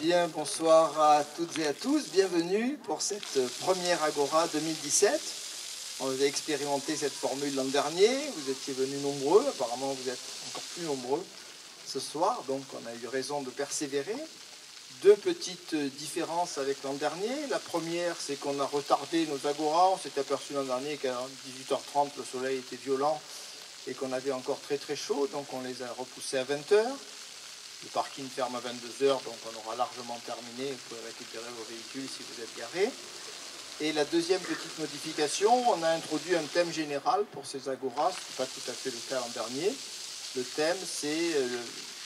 Bien, bonsoir à toutes et à tous. Bienvenue pour cette première Agora 2017. On avait expérimenté cette formule l'an dernier. Vous étiez venus nombreux. Apparemment, vous êtes encore plus nombreux ce soir. Donc, on a eu raison de persévérer. Deux petites différences avec l'an dernier. La première, c'est qu'on a retardé nos Agoras. On s'est aperçu l'an dernier qu'à 18h30, le soleil était violent et qu'on avait encore très très chaud. Donc, on les a repoussés à 20h. Le parking ferme à 22h, donc on aura largement terminé. Vous pouvez récupérer vos véhicules si vous êtes garés. Et la deuxième petite modification, on a introduit un thème général pour ces agoras, ce n'est pas tout à fait le cas l'an dernier. Le thème, c'est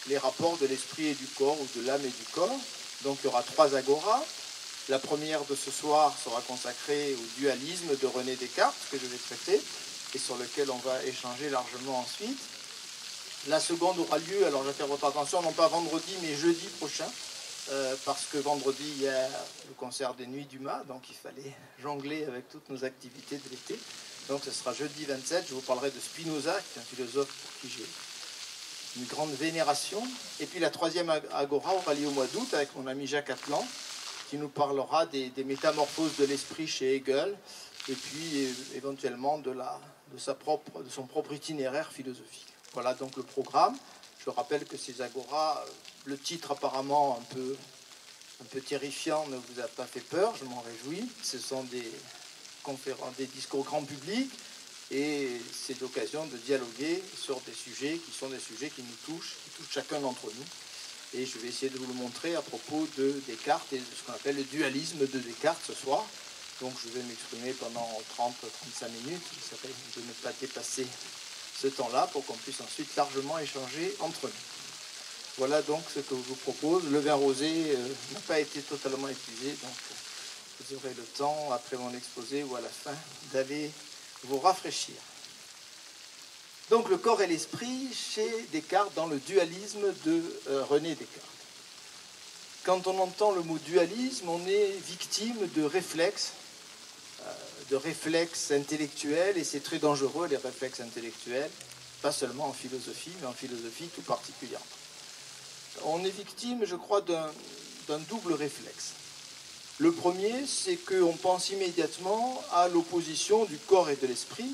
les rapports de l'esprit et du corps, ou de l'âme et du corps. Donc il y aura 3 agoras. La première de ce soir sera consacrée au dualisme de René Descartes, que je vais traiter, et sur lequel on va échanger largement ensuite. La seconde aura lieu, alors j'attire votre attention, non pas vendredi, mais jeudi prochain, parce que vendredi, il y a le concert des Nuits du Mât, donc il fallait jongler avec toutes nos activités de l'été. Donc ce sera jeudi 27, je vous parlerai de Spinoza, qui est un philosophe pour qui j'ai une grande vénération. Et puis la troisième Agora aura lieu au mois d'août, avec mon ami Jacques Atlan, qui nous parlera des métamorphoses de l'esprit chez Hegel, et puis éventuellement de son propre itinéraire philosophique. Voilà donc le programme. Je rappelle que ces agoras, le titre apparemment un peu terrifiant ne vous a pas fait peur, je m'en réjouis. Ce sont des conférences, des discours grand public, et c'est l'occasion de dialoguer sur des sujets qui sont des sujets qui nous touchent, qui touchent chacun d'entre nous. Et je vais essayer de vous le montrer à propos de Descartes et de ce qu'on appelle le dualisme de Descartes ce soir. Donc je vais m'exprimer pendant 30-35 minutes. J'essaierai de ne pas dépasser ce temps-là pour qu'on puisse ensuite largement échanger entre nous. Voilà donc ce que je vous propose. Le vin rosé n'a pas été totalement épuisé, donc vous aurez le temps, après mon exposé ou à la fin, d'aller vous rafraîchir. Donc le corps et l'esprit chez Descartes dans le dualisme de René Descartes. Quand on entend le mot dualisme, on est victime de réflexes intellectuels, et c'est très dangereux, les réflexes intellectuels, pas seulement en philosophie, mais en philosophie tout particulièrement. On est victime, je crois, d'un double réflexe. Le premier, c'est qu'on pense immédiatement à l'opposition du corps et de l'esprit.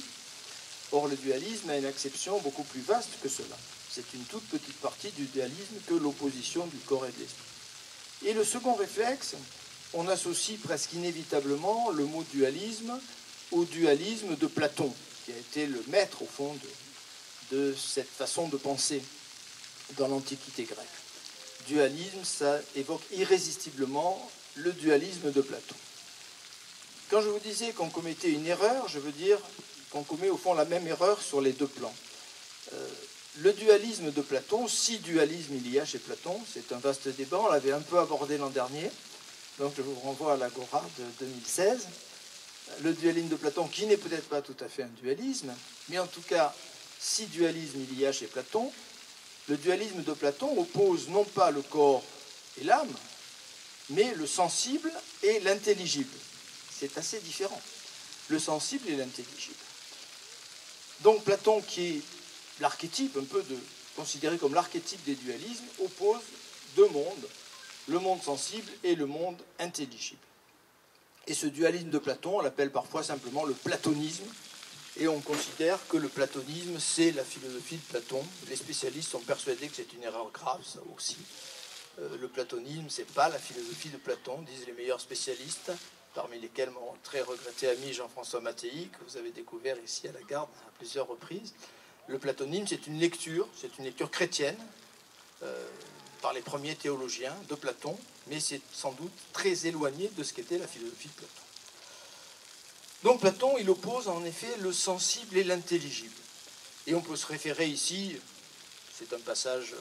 Or, le dualisme a une acception beaucoup plus vaste que cela. C'est une toute petite partie du dualisme que l'opposition du corps et de l'esprit. Et le second réflexe, on associe presque inévitablement le mot dualisme au dualisme de Platon, qui a été le maître, au fond, de cette façon de penser dans l'Antiquité grecque. Dualisme, ça évoque irrésistiblement le dualisme de Platon. Quand je vous disais qu'on commettait une erreur, je veux dire qu'on commet au fond la même erreur sur les deux plans. Le dualisme de Platon, si dualisme il y a chez Platon, c'est un vaste débat, on l'avait un peu abordé l'an dernier, donc je vous renvoie à l'Agora de 2016. Le dualisme de Platon, qui n'est peut-être pas tout à fait un dualisme, mais en tout cas, si dualisme il y a chez Platon, le dualisme de Platon oppose non pas le corps et l'âme, mais le sensible et l'intelligible. C'est assez différent, le sensible et l'intelligible. Donc Platon, qui est l'archétype, considéré comme l'archétype des dualismes, oppose deux mondes, le monde sensible et le monde intelligible. Et ce dualisme de Platon, on l'appelle parfois simplement le platonisme, et on considère que le platonisme, c'est la philosophie de Platon. Les spécialistes sont persuadés que c'est une erreur grave, ça aussi. Le platonisme, ce n'est pas la philosophie de Platon, disent les meilleurs spécialistes, parmi lesquels mon très regretté ami Jean-François Mattei, que vous avez découvert ici à la Garde à plusieurs reprises. Le platonisme, c'est une lecture chrétienne, par les premiers théologiens de Platon, mais c'est sans doute très éloigné de ce qu'était la philosophie de Platon. Donc Platon, il oppose en effet le sensible et l'intelligible. Et on peut se référer ici, c'est un passage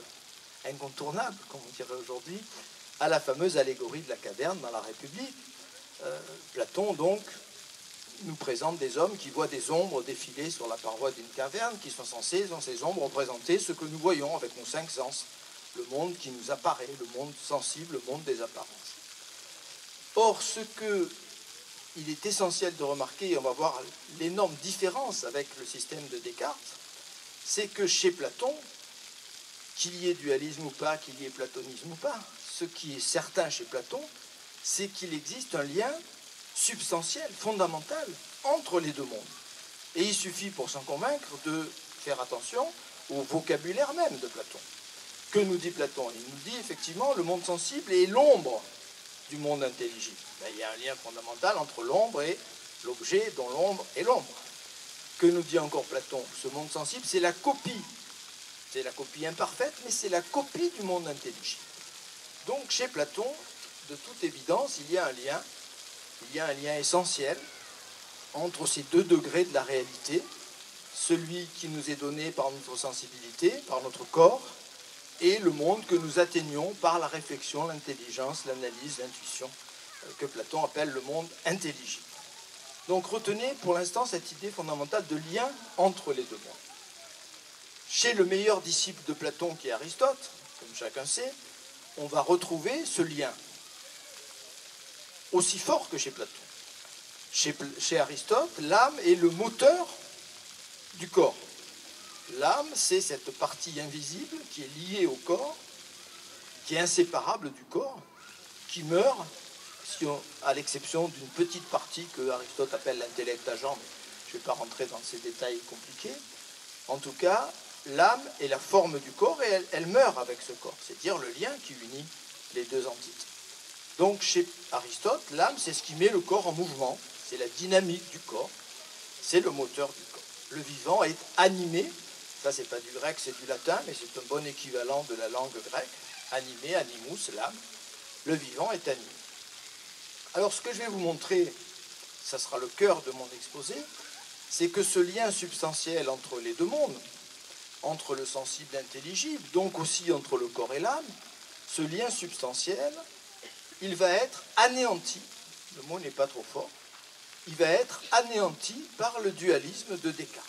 incontournable, comme on dirait aujourd'hui, à la fameuse allégorie de la caverne dans la République. Platon, donc, nous présente des hommes qui voient des ombres défiler sur la paroi d'une caverne, qui sont censés, dans ces ombres, représenter ce que nous voyons avec nos 5 sens, le monde qui nous apparaît, le monde sensible, le monde des apparences. Or, ce qu'il est essentiel de remarquer, et on va voir l'énorme différence avec le système de Descartes, c'est que chez Platon, qu'il y ait dualisme ou pas, qu'il y ait platonisme ou pas. Ce qui est certain chez Platon, c'est qu'il existe un lien substantiel, fondamental, entre les deux mondes. Et il suffit pour s'en convaincre de faire attention au vocabulaire même de Platon. Que nous dit Platon? Il nous dit effectivement le monde sensible est l'ombre du monde intelligible. Ben, il y a un lien fondamental entre l'ombre et l'objet dont l'ombre est l'ombre. Que nous dit encore Platon? Ce monde sensible, c'est la copie. C'est la copie imparfaite, mais c'est la copie du monde intelligible. Donc chez Platon, de toute évidence, il y a un lien essentiel entre ces deux degrés de la réalité, celui qui nous est donné par notre sensibilité, par notre corps, et le monde que nous atteignons par la réflexion, l'intelligence, l'analyse, l'intuition, que Platon appelle le monde intelligible. Donc retenez pour l'instant cette idée fondamentale de lien entre les deux mondes. Chez le meilleur disciple de Platon, qui est Aristote, comme chacun sait, on va retrouver ce lien, aussi fort que chez Platon. Chez Aristote, l'âme est le moteur du corps. L'âme, c'est cette partie invisible qui est liée au corps, qui est inséparable du corps, qui meurt, à l'exception d'une petite partie que Aristote appelle l'intellect agent, mais je ne vais pas rentrer dans ces détails compliqués. En tout cas, l'âme est la forme du corps et elle meurt avec ce corps, c'est-à-dire le lien qui unit les deux entités. Donc chez Aristote, l'âme, c'est ce qui met le corps en mouvement, c'est la dynamique du corps, c'est le moteur du corps. Le vivant est animé, ça c'est pas du grec, c'est du latin, mais c'est un bon équivalent de la langue grecque, animé, animus, l'âme, le vivant est animé. Alors ce que je vais vous montrer, ça sera le cœur de mon exposé, c'est que ce lien substantiel entre les deux mondes, entre le sensible et l'intelligible, donc aussi entre le corps et l'âme, ce lien substantiel, il va être anéanti, le mot n'est pas trop fort, il va être anéanti par le dualisme de Descartes.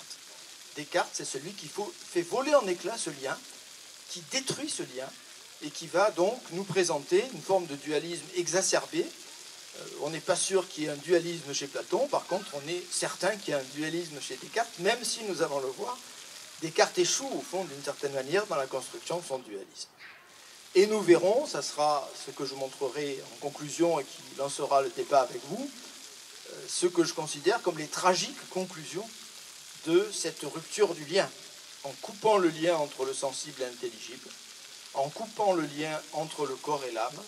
Descartes, c'est celui qui fait voler en éclats ce lien, qui détruit ce lien, et qui va donc nous présenter une forme de dualisme exacerbé. On n'est pas sûr qu'il y ait un dualisme chez Platon, par contre on est certain qu'il y a un dualisme chez Descartes, même si nous allons le voir, Descartes échoue au fond d'une certaine manière dans la construction de son dualisme. Et nous verrons, ça sera ce que je montrerai en conclusion et qui lancera le débat avec vous, ce que je considère comme les tragiques conclusions de cette rupture du lien, en coupant le lien entre le sensible et l'intelligible, en coupant le lien entre le corps et l'âme.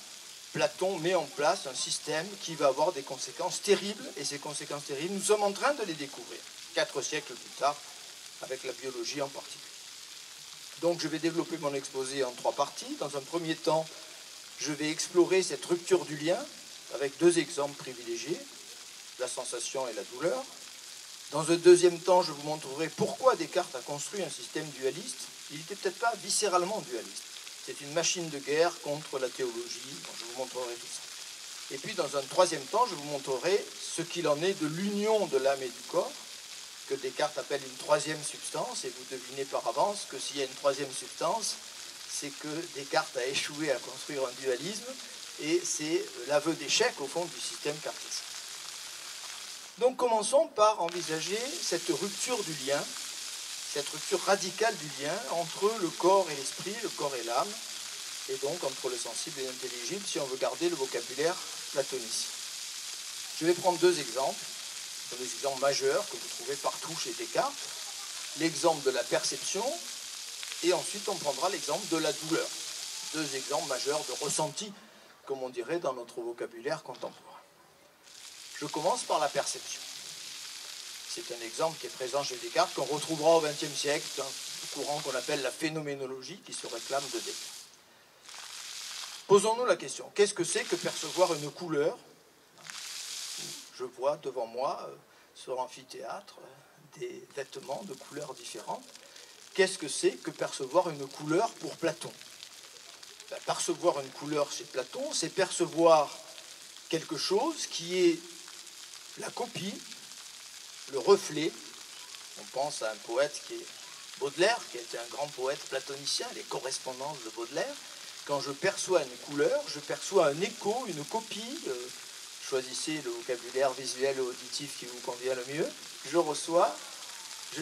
Platon met en place un système qui va avoir des conséquences terribles, et ces conséquences terribles, nous sommes en train de les découvrir, 4 siècles plus tard, avec la biologie en particulier. Donc je vais développer mon exposé en 3 parties. Dans un premier temps, je vais explorer cette rupture du lien avec 2 exemples privilégiés, la sensation et la douleur. Dans un deuxième temps, je vous montrerai pourquoi Descartes a construit un système dualiste. Il n'était peut-être pas viscéralement dualiste. C'est une machine de guerre contre la théologie. Bon, je vous montrerai tout ça. Et puis, dans un troisième temps, je vous montrerai ce qu'il en est de l'union de l'âme et du corps, que Descartes appelle une troisième substance. Et vous devinez par avance que s'il y a une troisième substance, c'est que Descartes a échoué à construire un dualisme, et c'est l'aveu d'échec, au fond, du système cartésien. Donc, commençons par envisager cette rupture du lien, cette rupture radicale du lien entre le corps et l'esprit, le corps et l'âme, et donc entre le sensible et l'intelligible, si on veut garder le vocabulaire platonicien. Je vais prendre 2 exemples, des exemples majeurs que vous trouvez partout chez Descartes, l'exemple de la perception, et ensuite on prendra l'exemple de la douleur. 2 exemples majeurs de ressenti, comme on dirait dans notre vocabulaire contemporain. Je commence par la perception. C'est un exemple qui est présent chez Descartes, qu'on retrouvera au XXe siècle, dans un courant qu'on appelle la phénoménologie, qui se réclame de Descartes. Posons-nous la question, qu'est-ce que c'est que percevoir une couleur? Je vois devant moi, sur l'amphithéâtre, des vêtements de couleurs différentes. Qu'est-ce que c'est que percevoir une couleur pour Platon? Percevoir une couleur chez Platon, c'est percevoir quelque chose qui est la copie, le reflet. On pense à un poète qui est Baudelaire, qui a été un grand poète platonicien, les correspondances de Baudelaire. Quand je perçois une couleur, je perçois un écho, une copie. Choisissez le vocabulaire visuel et auditif qui vous convient le mieux.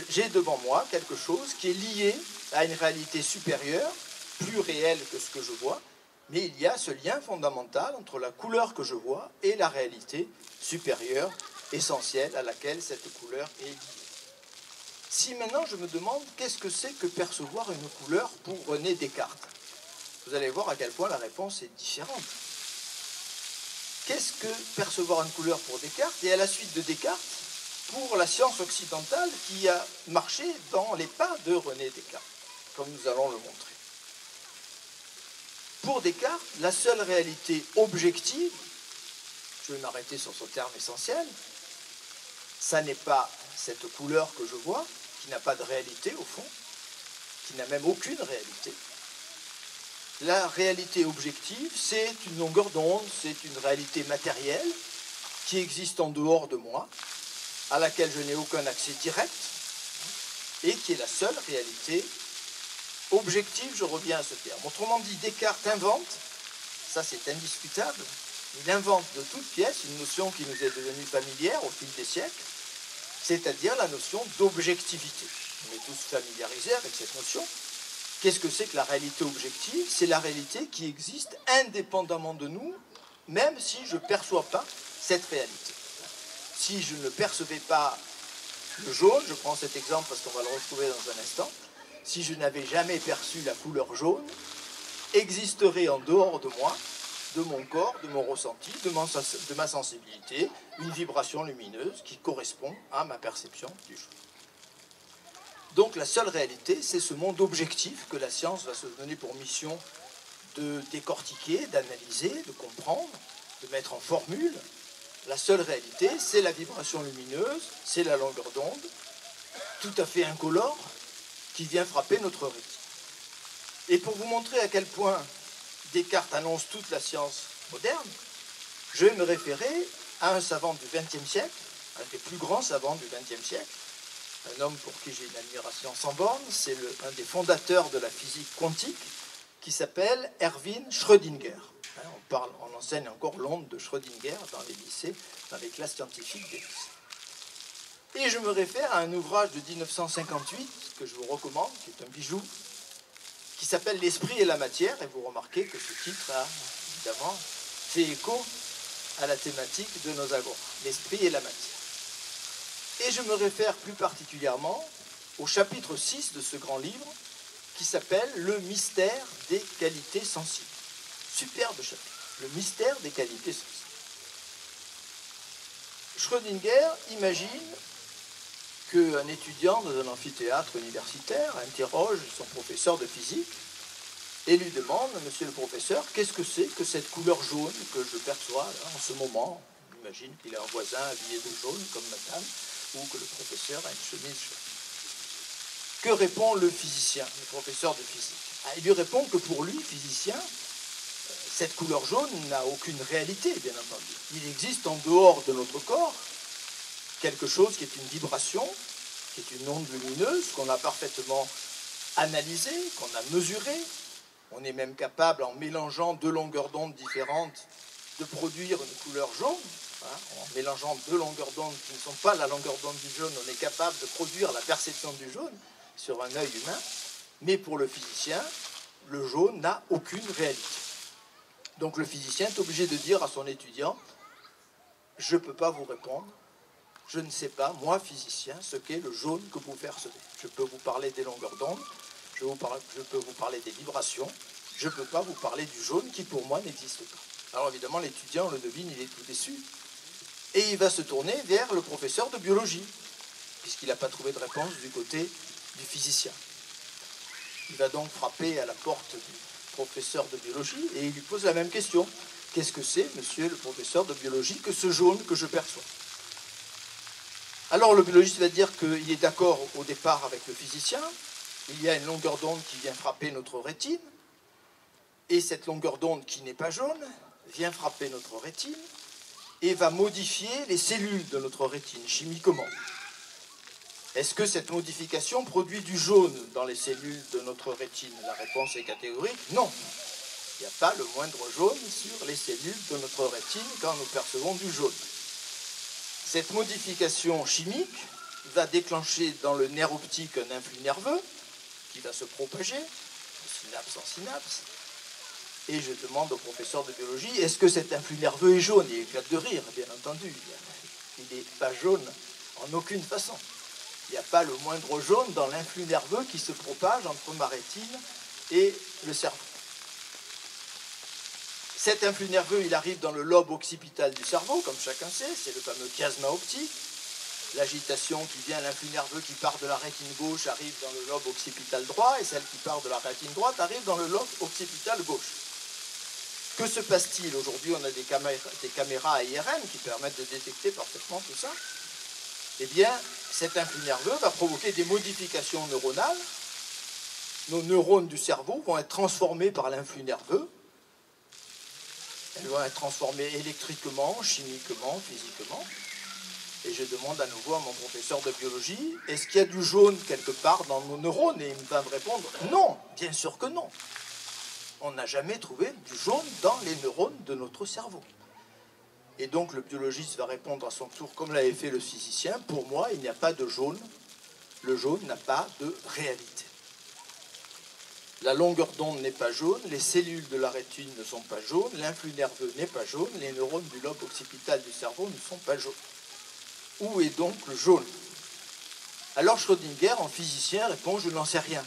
J'ai devant moi quelque chose qui est lié à une réalité supérieure, plus réel que ce que je vois, mais il y a ce lien fondamental entre la couleur que je vois et la réalité supérieure, essentielle, à laquelle cette couleur est liée. Si maintenant je me demande qu'est-ce que c'est que percevoir une couleur pour René Descartes, vous allez voir à quel point la réponse est différente. Qu'est-ce que percevoir une couleur pour Descartes et à la suite de Descartes pour la science occidentale qui a marché dans les pas de René Descartes, comme nous allons le montrer. Pour Descartes, la seule réalité objective, je vais m'arrêter sur ce terme essentiel, ça n'est pas cette couleur que je vois, qui n'a pas de réalité au fond, qui n'a même aucune réalité. La réalité objective, c'est une longueur d'onde, c'est une réalité matérielle qui existe en dehors de moi, à laquelle je n'ai aucun accès direct, et qui est la seule réalité objective, je reviens à ce terme. Autrement dit, Descartes invente, ça c'est indiscutable, il invente de toute pièce une notion qui nous est devenue familière au fil des siècles, c'est-à-dire la notion d'objectivité. On est tous familiarisés avec cette notion. Qu'est-ce que c'est que la réalité objective? C'est la réalité qui existe indépendamment de nous, même si je ne perçois pas cette réalité. Si je ne percevais pas le jaune, je prends cet exemple parce qu'on va le retrouver dans un instant, si je n'avais jamais perçu la couleur jaune, existerait en dehors de moi, de mon corps, de mon ressenti, de ma sensibilité, une vibration lumineuse qui correspond à ma perception du jaune. Donc la seule réalité, c'est ce monde objectif que la science va se donner pour mission de décortiquer, d'analyser, de comprendre, de mettre en formule. La seule réalité, c'est la vibration lumineuse, c'est la longueur d'onde, tout à fait incolore, qui vient frapper notre rétine. Et pour vous montrer à quel point Descartes annonce toute la science moderne, je vais me référer à un savant du XXe siècle, un des plus grands savants du XXe siècle, un homme pour qui j'ai une admiration sans borne, c'est un des fondateurs de la physique quantique, qui s'appelle Erwin Schrödinger. On enseigne encore l'onde de Schrödinger dans les lycées, dans les classes scientifiques des lycées. Et je me réfère à un ouvrage de 1958, que je vous recommande, qui est un bijou, qui s'appelle L'esprit et la matière, et vous remarquez que ce titre a évidemment fait écho à la thématique de nos agora, l'esprit et la matière. Et je me réfère plus particulièrement au chapitre 6 de ce grand livre, qui s'appelle « Le mystère des qualités sensibles ». Superbe chapitre, le mystère des qualités sensibles. Schrödinger imagine qu'un étudiant dans un amphithéâtre universitaire interroge son professeur de physique et lui demande, monsieur le professeur, qu'est-ce que c'est que cette couleur jaune que je perçois là, en ce moment? On imagine qu'il a un voisin habillé de jaune comme madame, ou que le professeur a une chemise jaune. Que répond le physicien, le professeur de physique? Il lui répond que pour lui, physicien, cette couleur jaune n'a aucune réalité, bien entendu. Il existe en dehors de notre corps quelque chose qui est une vibration, qui est une onde lumineuse, qu'on a parfaitement analysée, qu'on a mesurée. On est même capable, en mélangeant deux longueurs d'onde différentes, de produire une couleur jaune. En mélangeant deux longueurs d'onde qui ne sont pas la longueur d'onde du jaune, on est capable de produire la perception du jaune sur un œil humain. Mais pour le physicien, le jaune n'a aucune réalité. Donc le physicien est obligé de dire à son étudiant, je ne peux pas vous répondre, je ne sais pas, moi physicien, ce qu'est le jaune que vous percevez. Je peux vous parler des longueurs d'onde, je peux vous parler des vibrations, je ne peux pas vous parler du jaune qui pour moi n'existe pas. Alors évidemment l'étudiant, on le devine, il est tout déçu. Et il va se tourner vers le professeur de biologie, puisqu'il n'a pas trouvé de réponse du côté du physicien. Il va donc frapper à la porte du professeur de biologie et il lui pose la même question. Qu'est-ce que c'est, monsieur le professeur de biologie, que ce jaune que je perçois? Alors le biologiste va dire qu'il est d'accord au départ avec le physicien. Il y a une longueur d'onde qui vient frapper notre rétine. Et cette longueur d'onde qui n'est pas jaune vient frapper notre rétine et va modifier les cellules de notre rétine chimiquement. Est-ce que cette modification produit du jaune dans les cellules de notre rétine? La réponse est catégorique, non. Il n'y a pas le moindre jaune sur les cellules de notre rétine quand nous percevons du jaune. Cette modification chimique va déclencher dans le nerf optique un influx nerveux qui va se propager, synapse en synapse. Et je demande au professeur de biologie, est-ce que cet influx nerveux est jaune? Il éclate de rire, bien entendu. Il n'est pas jaune en aucune façon. Il n'y a pas le moindre jaune dans l'influx nerveux qui se propage entre ma rétine et le cerveau. Cet influx nerveux, il arrive dans le lobe occipital du cerveau, comme chacun sait, c'est le fameux chiasma optique. L'agitation qui vient, l'influx nerveux qui part de la rétine gauche arrive dans le lobe occipital droit, et celle qui part de la rétine droite arrive dans le lobe occipital gauche. Que se passe-t-il? Aujourd'hui, on a des caméras à IRM qui permettent de détecter parfaitement tout ça. Eh bien, cet influx nerveux va provoquer des modifications neuronales. Nos neurones du cerveau vont être transformés par l'influx nerveux. Elles vont être transformées électriquement, chimiquement, physiquement. Et je demande à nouveau à mon professeur de biologie, est-ce qu'il y a du jaune quelque part dans nos neurones? Et il va me répondre, non, bien sûr que non. On n'a jamais trouvé du jaune dans les neurones de notre cerveau. Et donc le biologiste va répondre à son tour, comme l'avait fait le physicien, pour moi, il n'y a pas de jaune. Le jaune n'a pas de réalité. La longueur d'onde n'est pas jaune, les cellules de la rétine ne sont pas jaunes, l'influx nerveux n'est pas jaune, les neurones du lobe occipital du cerveau ne sont pas jaunes. Où est donc le jaune? Alors Schrödinger, en physicien, répond « je n'en sais rien »,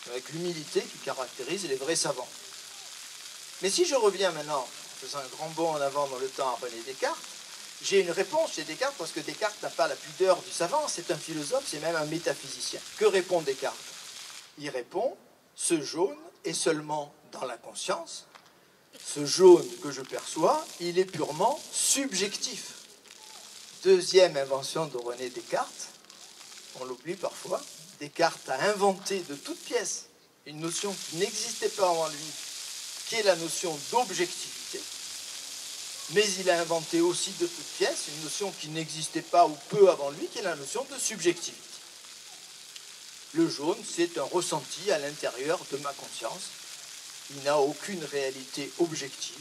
avec l'humilité qui caractérise les vrais savants. Mais si je reviens maintenant, en faisant un grand bond en avant dans le temps à René Descartes, j'ai une réponse chez Descartes, parce que Descartes n'a pas la pudeur du savant, c'est un philosophe, c'est même un métaphysicien. Que répond Descartes? Il répond « ce jaune est seulement dans la conscience, ce jaune que je perçois, il est purement subjectif ». Deuxième invention de René Descartes, on l'oublie parfois, Descartes a inventé de toutes pièces une notion qui n'existait pas avant lui, qui est la notion d'objectivité, mais il a inventé aussi de toutes pièces une notion qui n'existait pas ou peu avant lui, qui est la notion de subjectivité. Le jaune, c'est un ressenti à l'intérieur de ma conscience, il n'a aucune réalité objective,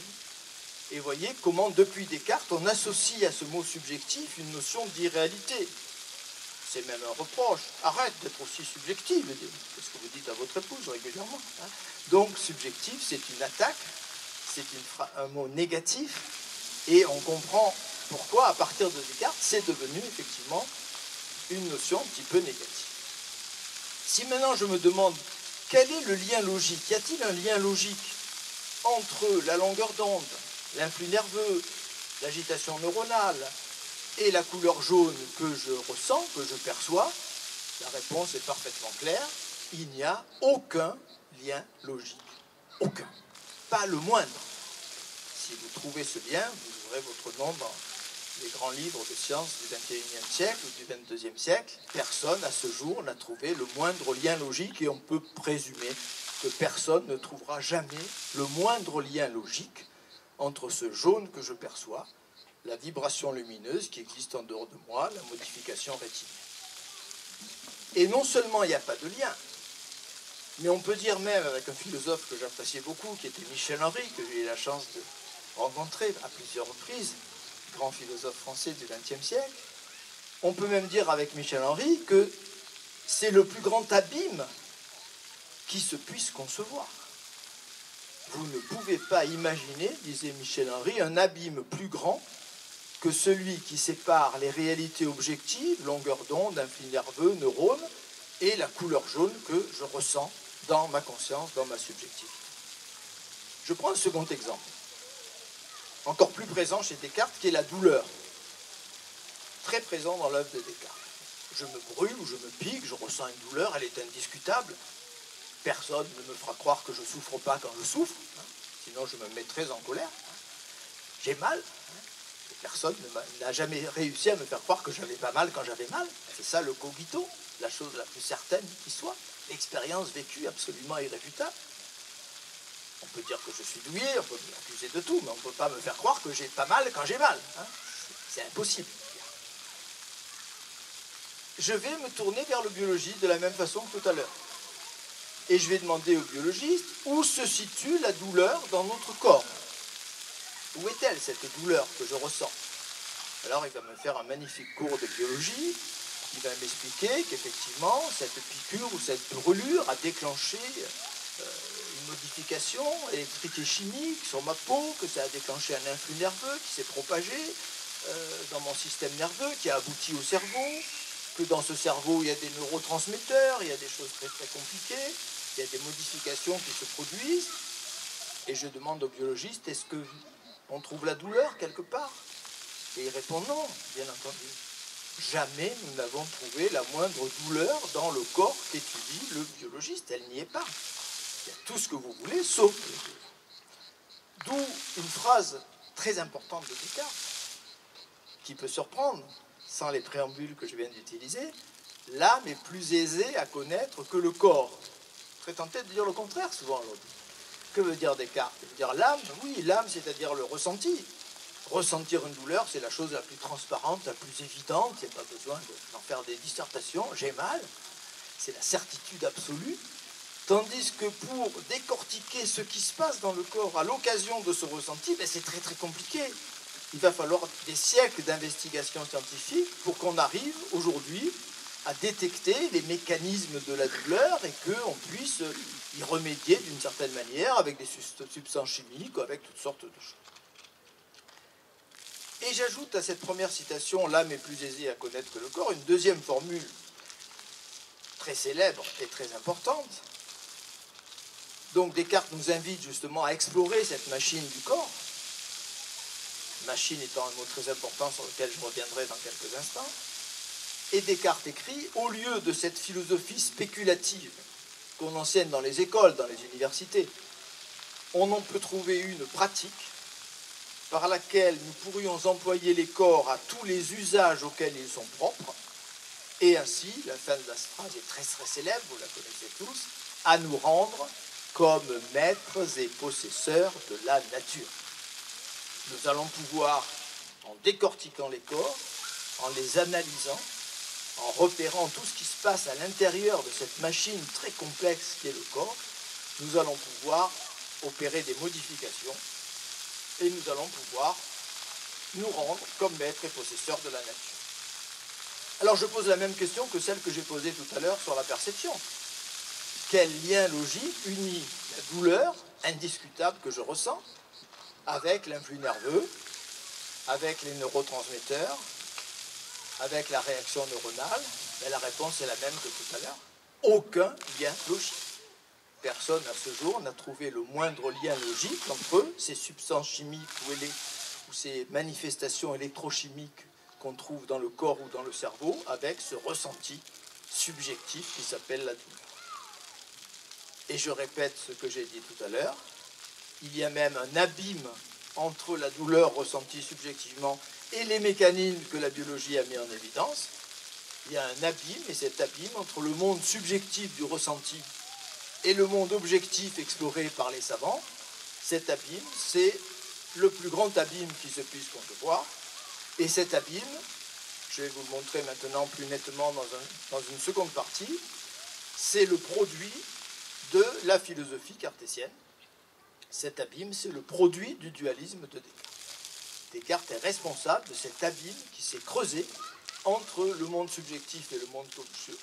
et voyez comment, depuis Descartes, on associe à ce mot subjectif une notion d'irréalité. C'est même un reproche. Arrête d'être aussi subjective, c'est ce que vous dites à votre épouse régulièrement. Donc, subjectif, c'est une attaque, c'est un mot négatif, et on comprend pourquoi, à partir de Descartes, c'est devenu effectivement une notion un petit peu négative. Si maintenant je me demande quel est le lien logique, y a-t-il un lien logique entre la longueur d'onde, l'influx nerveux, l'agitation neuronale et la couleur jaune que je ressens, que je perçois? La réponse est parfaitement claire. Il n'y a aucun lien logique. Aucun. Pas le moindre. Si vous trouvez ce lien, vous ouvrez votre nom dans les grands livres de sciences du XXIe siècle ou du XXIe siècle. Personne, à ce jour, n'a trouvé le moindre lien logique et on peut présumer que personne ne trouvera jamais le moindre lien logique entre ce jaune que je perçois, la vibration lumineuse qui existe en dehors de moi, la modification rétinienne. Et non seulement il n'y a pas de lien, mais on peut dire même avec un philosophe que j'appréciais beaucoup, qui était Michel Henry, que j'ai eu la chance de rencontrer à plusieurs reprises, grand philosophe français du XXe siècle, on peut même dire avec Michel Henry que c'est le plus grand abîme qui se puisse concevoir. Vous ne pouvez pas imaginer, disait Michel Henry, un abîme plus grand que celui qui sépare les réalités objectives, longueur d'onde, influx nerveux, neurones, et la couleur jaune que je ressens dans ma conscience, dans ma subjectivité. Je prends un second exemple, encore plus présent chez Descartes, qui est la douleur. Très présent dans l'œuvre de Descartes. Je me brûle ou je me pique, je ressens une douleur, elle est indiscutable. Personne ne me fera croire que je ne souffre pas quand je souffre, sinon je me mets très en colère. J'ai mal. Personne n'a jamais réussi à me faire croire que j'avais pas mal quand j'avais mal. C'est ça le cogito, la chose la plus certaine qui soit. L'expérience vécue absolument irréfutable. On peut dire que je suis douillet, on peut m'accuser de tout, mais on ne peut pas me faire croire que j'ai pas mal quand j'ai mal. C'est impossible. Je vais me tourner vers le biologiste de la même façon que tout à l'heure. Et je vais demander au biologiste où se situe la douleur dans notre corps. Où est-elle, cette douleur que je ressens? Alors il va me faire un magnifique cours de biologie. Il va m'expliquer qu'effectivement, cette piqûre ou cette brûlure a déclenché modifications électriques et chimiques sur ma peau, que ça a déclenché un influx nerveux qui s'est propagé dans mon système nerveux, qui a abouti au cerveau, que dans ce cerveau, il y a des neurotransmetteurs, il y a des choses très très compliquées, il y a des modifications qui se produisent. Et je demande au biologiste, est-ce qu'on trouve la douleur quelque part? Et il répond non, bien entendu. Jamais nous n'avons trouvé la moindre douleur dans le corps qu'étudie le biologiste. Elle n'y est pas. Il y a tout ce que vous voulez, sauf le douleur. D'où une phrase très importante de Descartes, qui peut surprendre, sans les préambules que je viens d'utiliser. L'âme est plus aisée à connaître que le corps. Je serais tenté de dire le contraire souvent aujourd'hui. Que veut dire Descartes? Il veut dire l'âme, oui, l'âme, c'est-à-dire le ressenti. Ressentir une douleur, c'est la chose la plus transparente, la plus évidente, il n'y a pas besoin d'en faire des dissertations, j'ai mal, c'est la certitude absolue, tandis que pour décortiquer ce qui se passe dans le corps à l'occasion de ce ressenti, ben c'est très très compliqué. Il va falloir des siècles d'investigation scientifique pour qu'on arrive aujourd'hui à détecter les mécanismes de la douleur et qu'on puisse y remédier d'une certaine manière avec des substances chimiques ou avec toutes sortes de choses. Et j'ajoute à cette première citation, l'âme est plus aisée à connaître que le corps, une deuxième formule très célèbre et très importante. Donc Descartes nous invite justement à explorer cette machine du corps, machine étant un mot très important sur lequel je reviendrai dans quelques instants. Et Descartes écrit, au lieu de cette philosophie spéculative qu'on enseigne dans les écoles, dans les universités, on en peut trouver une pratique par laquelle nous pourrions employer les corps à tous les usages auxquels ils sont propres, et ainsi, la fin de la phrase est très très célèbre, vous la connaissez tous, à nous rendre comme maîtres et possesseurs de la nature. Nous allons pouvoir, en décortiquant les corps, en les analysant, en repérant tout ce qui se passe à l'intérieur de cette machine très complexe qu'est le corps, nous allons pouvoir opérer des modifications et nous allons pouvoir nous rendre comme maîtres et possesseurs de la nature. Alors je pose la même question que celle que j'ai posée tout à l'heure sur la perception. Quel lien logique unit la douleur indiscutable que je ressens avec l'influx nerveux, avec les neurotransmetteurs, avec la réaction neuronale? Mais la réponse est la même que tout à l'heure. Aucun lien logique. Personne à ce jour n'a trouvé le moindre lien logique entre ces substances chimiques ou ces manifestations électrochimiques qu'on trouve dans le corps ou dans le cerveau avec ce ressenti subjectif qui s'appelle la douleur. Et je répète ce que j'ai dit tout à l'heure, il y a même un abîme entre la douleur ressentie subjectivement et les mécanismes que la biologie a mis en évidence. Il y a un abîme, et cet abîme entre le monde subjectif du ressenti et le monde objectif exploré par les savants, cet abîme, c'est le plus grand abîme qui se puisse concevoir. Et cet abîme, je vais vous le montrer maintenant plus nettement dans une seconde partie, c'est le produit de la philosophie cartésienne. Cet abîme, c'est le produit du dualisme de Descartes. Descartes est responsable de cet abîme qui s'est creusé entre le monde subjectif et le monde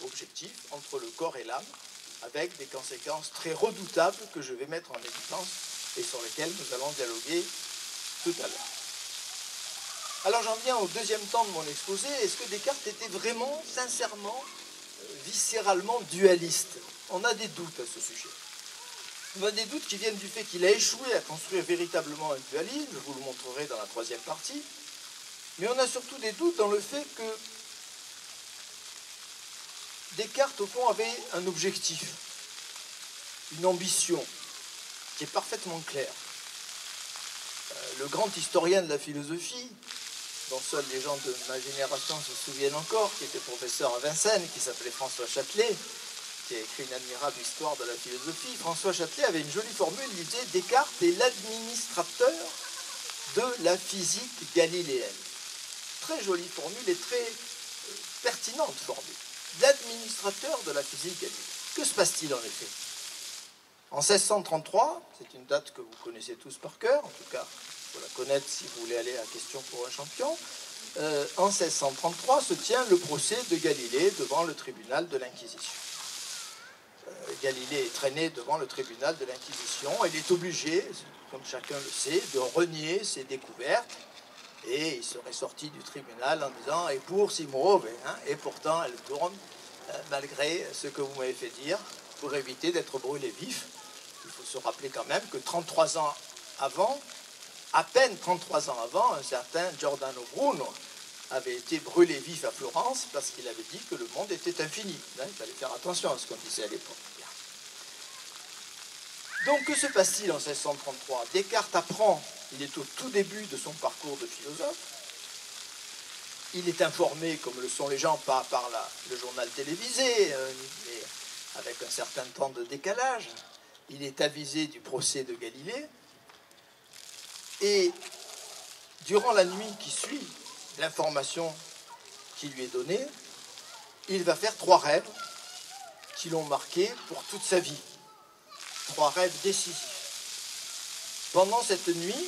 objectif, entre le corps et l'âme, avec des conséquences très redoutables que je vais mettre en évidence et sur lesquelles nous allons dialoguer tout à l'heure. Alors j'en viens au deuxième temps de mon exposé. Est-ce que Descartes était vraiment, sincèrement, viscéralement dualiste? On a des doutes à ce sujet. On a des doutes qui viennent du fait qu'il a échoué à construire véritablement un dualisme, je vous le montrerai dans la troisième partie, mais on a surtout des doutes dans le fait que Descartes, au fond, avait un objectif, une ambition, qui est parfaitement claire. Le grand historien de la philosophie, dont seuls les gens de ma génération se souviennent encore, qui était professeur à Vincennes, qui s'appelait François Châtelet, qui a écrit une admirable histoire de la philosophie, François Châtelet avait une jolie formule, il disait « Descartes est l'administrateur de la physique galiléenne ». Très jolie formule et très pertinente formule. L'administrateur de la physique galiléenne. Que se passe-t-il en effet? En 1633, c'est une date que vous connaissez tous par cœur, en tout cas, il faut la connaître si vous voulez aller à Question pour un champion, en 1633 se tient le procès de Galilée devant le tribunal de l'Inquisition. Galilée est traîné devant le tribunal de l'Inquisition. Il est obligé, comme chacun le sait, de renier ses découvertes. Et il serait sorti du tribunal en disant « Et pour si mauvais, hein, et pourtant elle tourne, malgré ce que vous m'avez fait dire, pour éviter d'être brûlé vif. » Il faut se rappeler quand même que 33 ans avant, à peine 33 ans avant, un certain Giordano Bruno avait été brûlé vif à Florence parce qu'il avait dit que le monde était infini. Hein, il fallait faire attention à ce qu'on disait à l'époque. Donc que se passe-t-il en 1633? Descartes apprend, il est au tout début de son parcours de philosophe, il est informé, comme le sont les gens, pas par le journal télévisé, mais avec un certain temps de décalage, il est avisé du procès de Galilée, et durant la nuit qui suit l'information qui lui est donnée, il va faire 3 rêves qui l'ont marqué pour toute sa vie. 3 rêves décisifs. Pendant cette nuit,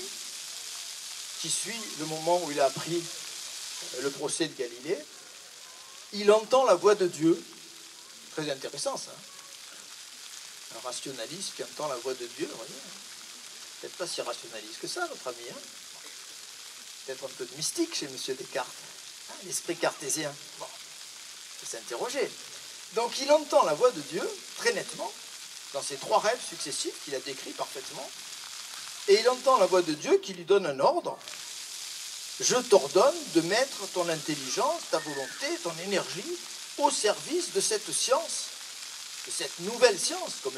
qui suit le moment où il a appris le procès de Galilée, il entend la voix de Dieu. Très intéressant ça. Un rationaliste qui entend la voix de Dieu, vous voyez. Peut-être pas si rationaliste que ça, notre ami. Hein. Peut-être un peu de mystique chez M. Descartes. Hein, l'esprit cartésien. Bon, il faut s'interroger. Donc il entend la voix de Dieu, très nettement, dans ces 3 rêves successifs qu'il a décrits parfaitement, et il entend la voix de Dieu qui lui donne un ordre. Je t'ordonne de mettre ton intelligence, ta volonté, ton énergie au service de cette science, de cette nouvelle science, comme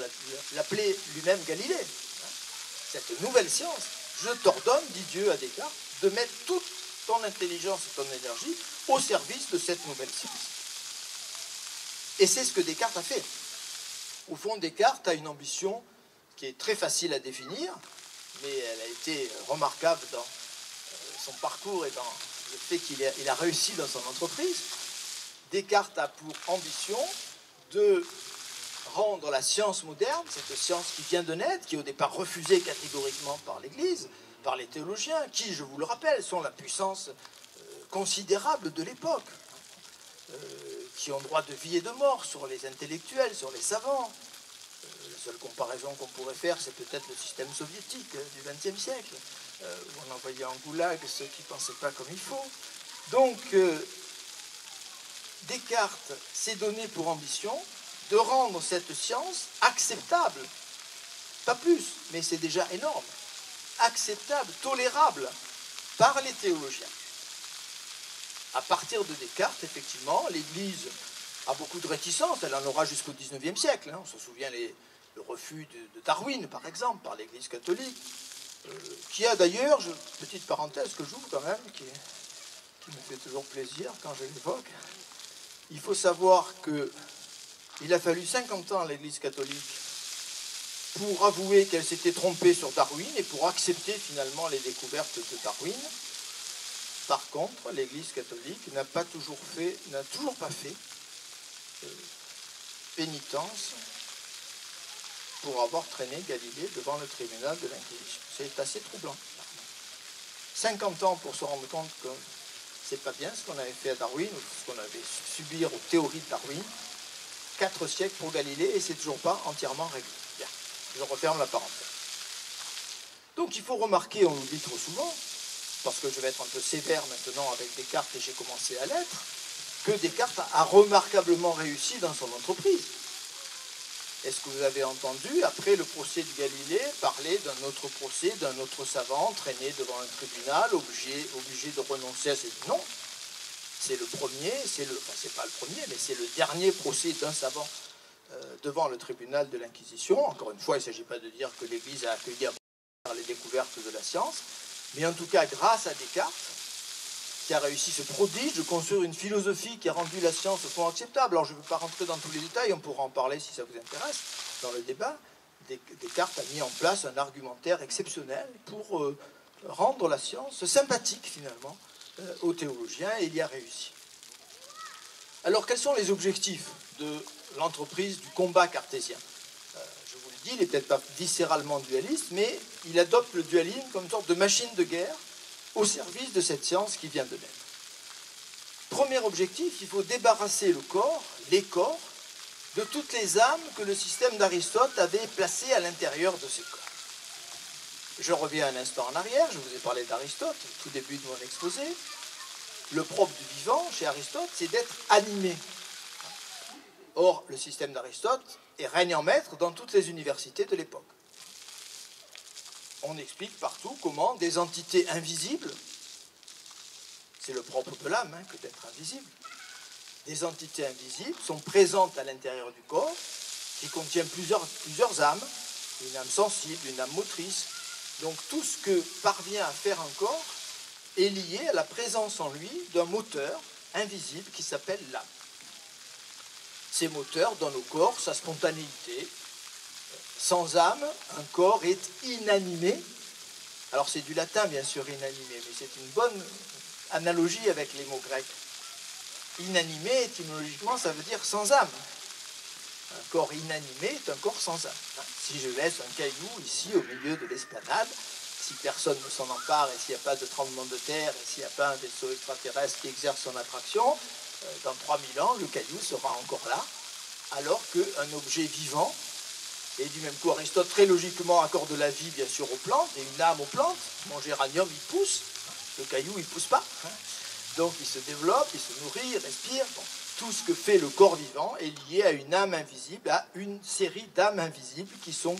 l'appelait lui-même Galilée. Cette nouvelle science, je t'ordonne, dit Dieu à Descartes, de mettre toute ton intelligence et ton énergie au service de cette nouvelle science. Et c'est ce que Descartes a fait. Au fond, Descartes a une ambition qui est très facile à définir, mais elle a été remarquable dans son parcours et dans le fait qu'il a réussi dans son entreprise. Descartes a pour ambition de rendre la science moderne, cette science qui vient de naître, qui est au départ refusée catégoriquement par l'Église, par les théologiens, qui, je vous le rappelle, sont la puissance considérable de l'époque, qui ont droit de vie et de mort sur les intellectuels, sur les savants. La seule comparaison qu'on pourrait faire, c'est peut-être le système soviétique du XXe siècle, où on envoyait en goulag ceux qui ne pensaient pas comme il faut. Donc, Descartes s'est donné pour ambition de rendre cette science acceptable, pas plus, mais c'est déjà énorme, acceptable, tolérable par les théologiens. À partir de Descartes, effectivement, l'Église a beaucoup de réticences, elle en aura jusqu'au XIXe siècle. Hein. On se souvient le refus de Darwin, par exemple, par l'Église catholique, qui a d'ailleurs, petite parenthèse que j'ouvre quand même, qui me fait toujours plaisir quand je l'évoque, il faut savoir qu'il a fallu 50 ans à l'Église catholique pour avouer qu'elle s'était trompée sur Darwin et pour accepter finalement les découvertes de Darwin. Par contre, l'Église catholique n'a toujours pas fait pénitence pour avoir traîné Galilée devant le tribunal de l'Inquisition. C'est assez troublant. 50 ans pour se rendre compte que c'est pas bien ce qu'on avait fait à Darwin, ou ce qu'on avait subir aux théories de Darwin. 4 siècles pour Galilée et c'est toujours pas entièrement réglé. Bien, je referme la parenthèse. Donc il faut remarquer, on l'oublie trop souvent, parce que je vais être un peu sévère maintenant avec Descartes et j'ai commencé à l'être, que Descartes a remarquablement réussi dans son entreprise. Est-ce que vous avez entendu, après le procès de Galilée, parler d'un autre procès, d'un autre savant, traîné devant un tribunal, obligé de renoncer à ses... Non, c'est le premier, c'est pas le premier, mais c'est le dernier procès d'un savant devant le tribunal de l'Inquisition. Encore une fois, il ne s'agit pas de dire que l'Église a accueilli à les découvertes de la science, mais en tout cas, grâce à Descartes, qui a réussi ce prodige de construire une philosophie qui a rendu la science au fond acceptable. Alors je ne veux pas rentrer dans tous les détails, on pourra en parler si ça vous intéresse dans le débat. Descartes a mis en place un argumentaire exceptionnel pour rendre la science sympathique finalement aux théologiens, et il y a réussi. Alors quels sont les objectifs de l'entreprise du combat cartésien? Je vous le dis, il n'est peut-être pas viscéralement dualiste, mais il adopte le dualisme comme une sorte de machine de guerre au service de cette science qui vient de naître. Premier objectif, il faut débarrasser le corps, les corps, de toutes les âmes que le système d'Aristote avait placées à l'intérieur de ces corps. Je reviens un instant en arrière, je vous ai parlé d'Aristote, au tout début de mon exposé. Le propre du vivant, chez Aristote, c'est d'être animé. Or, le système d'Aristote règne en maître dans toutes les universités de l'époque. On explique partout comment des entités invisibles, c'est le propre de l'âme que d'être invisible, des entités invisibles sont présentes à l'intérieur du corps, qui contient plusieurs âmes, une âme sensible, une âme motrice. Donc tout ce que parvient à faire un corps est lié à la présence en lui d'un moteur invisible qui s'appelle l'âme. Ces moteurs donnent au corps sa spontanéité. Sans âme, un corps est inanimé. Alors c'est du latin bien sûr, inanimé, mais c'est une bonne analogie avec les mots grecs. Inanimé, étymologiquement, ça veut dire sans âme. Un corps inanimé est un corps sans âme. Si je laisse un caillou ici au milieu de l'esplanade, si personne ne s'en empare et s'il n'y a pas de tremblement de terre et s'il n'y a pas un vaisseau extraterrestre qui exerce son attraction, dans 3000 ans, le caillou sera encore là, alors qu'un objet vivant, et du même coup Aristote très logiquement accorde la vie bien sûr aux plantes et une âme aux plantes. Mon géranium il pousse, le caillou il ne pousse pas. Donc il se développe, il se nourrit, il respire. Bon, tout ce que fait le corps vivant est lié à une âme invisible, à une série d'âmes invisibles qui sont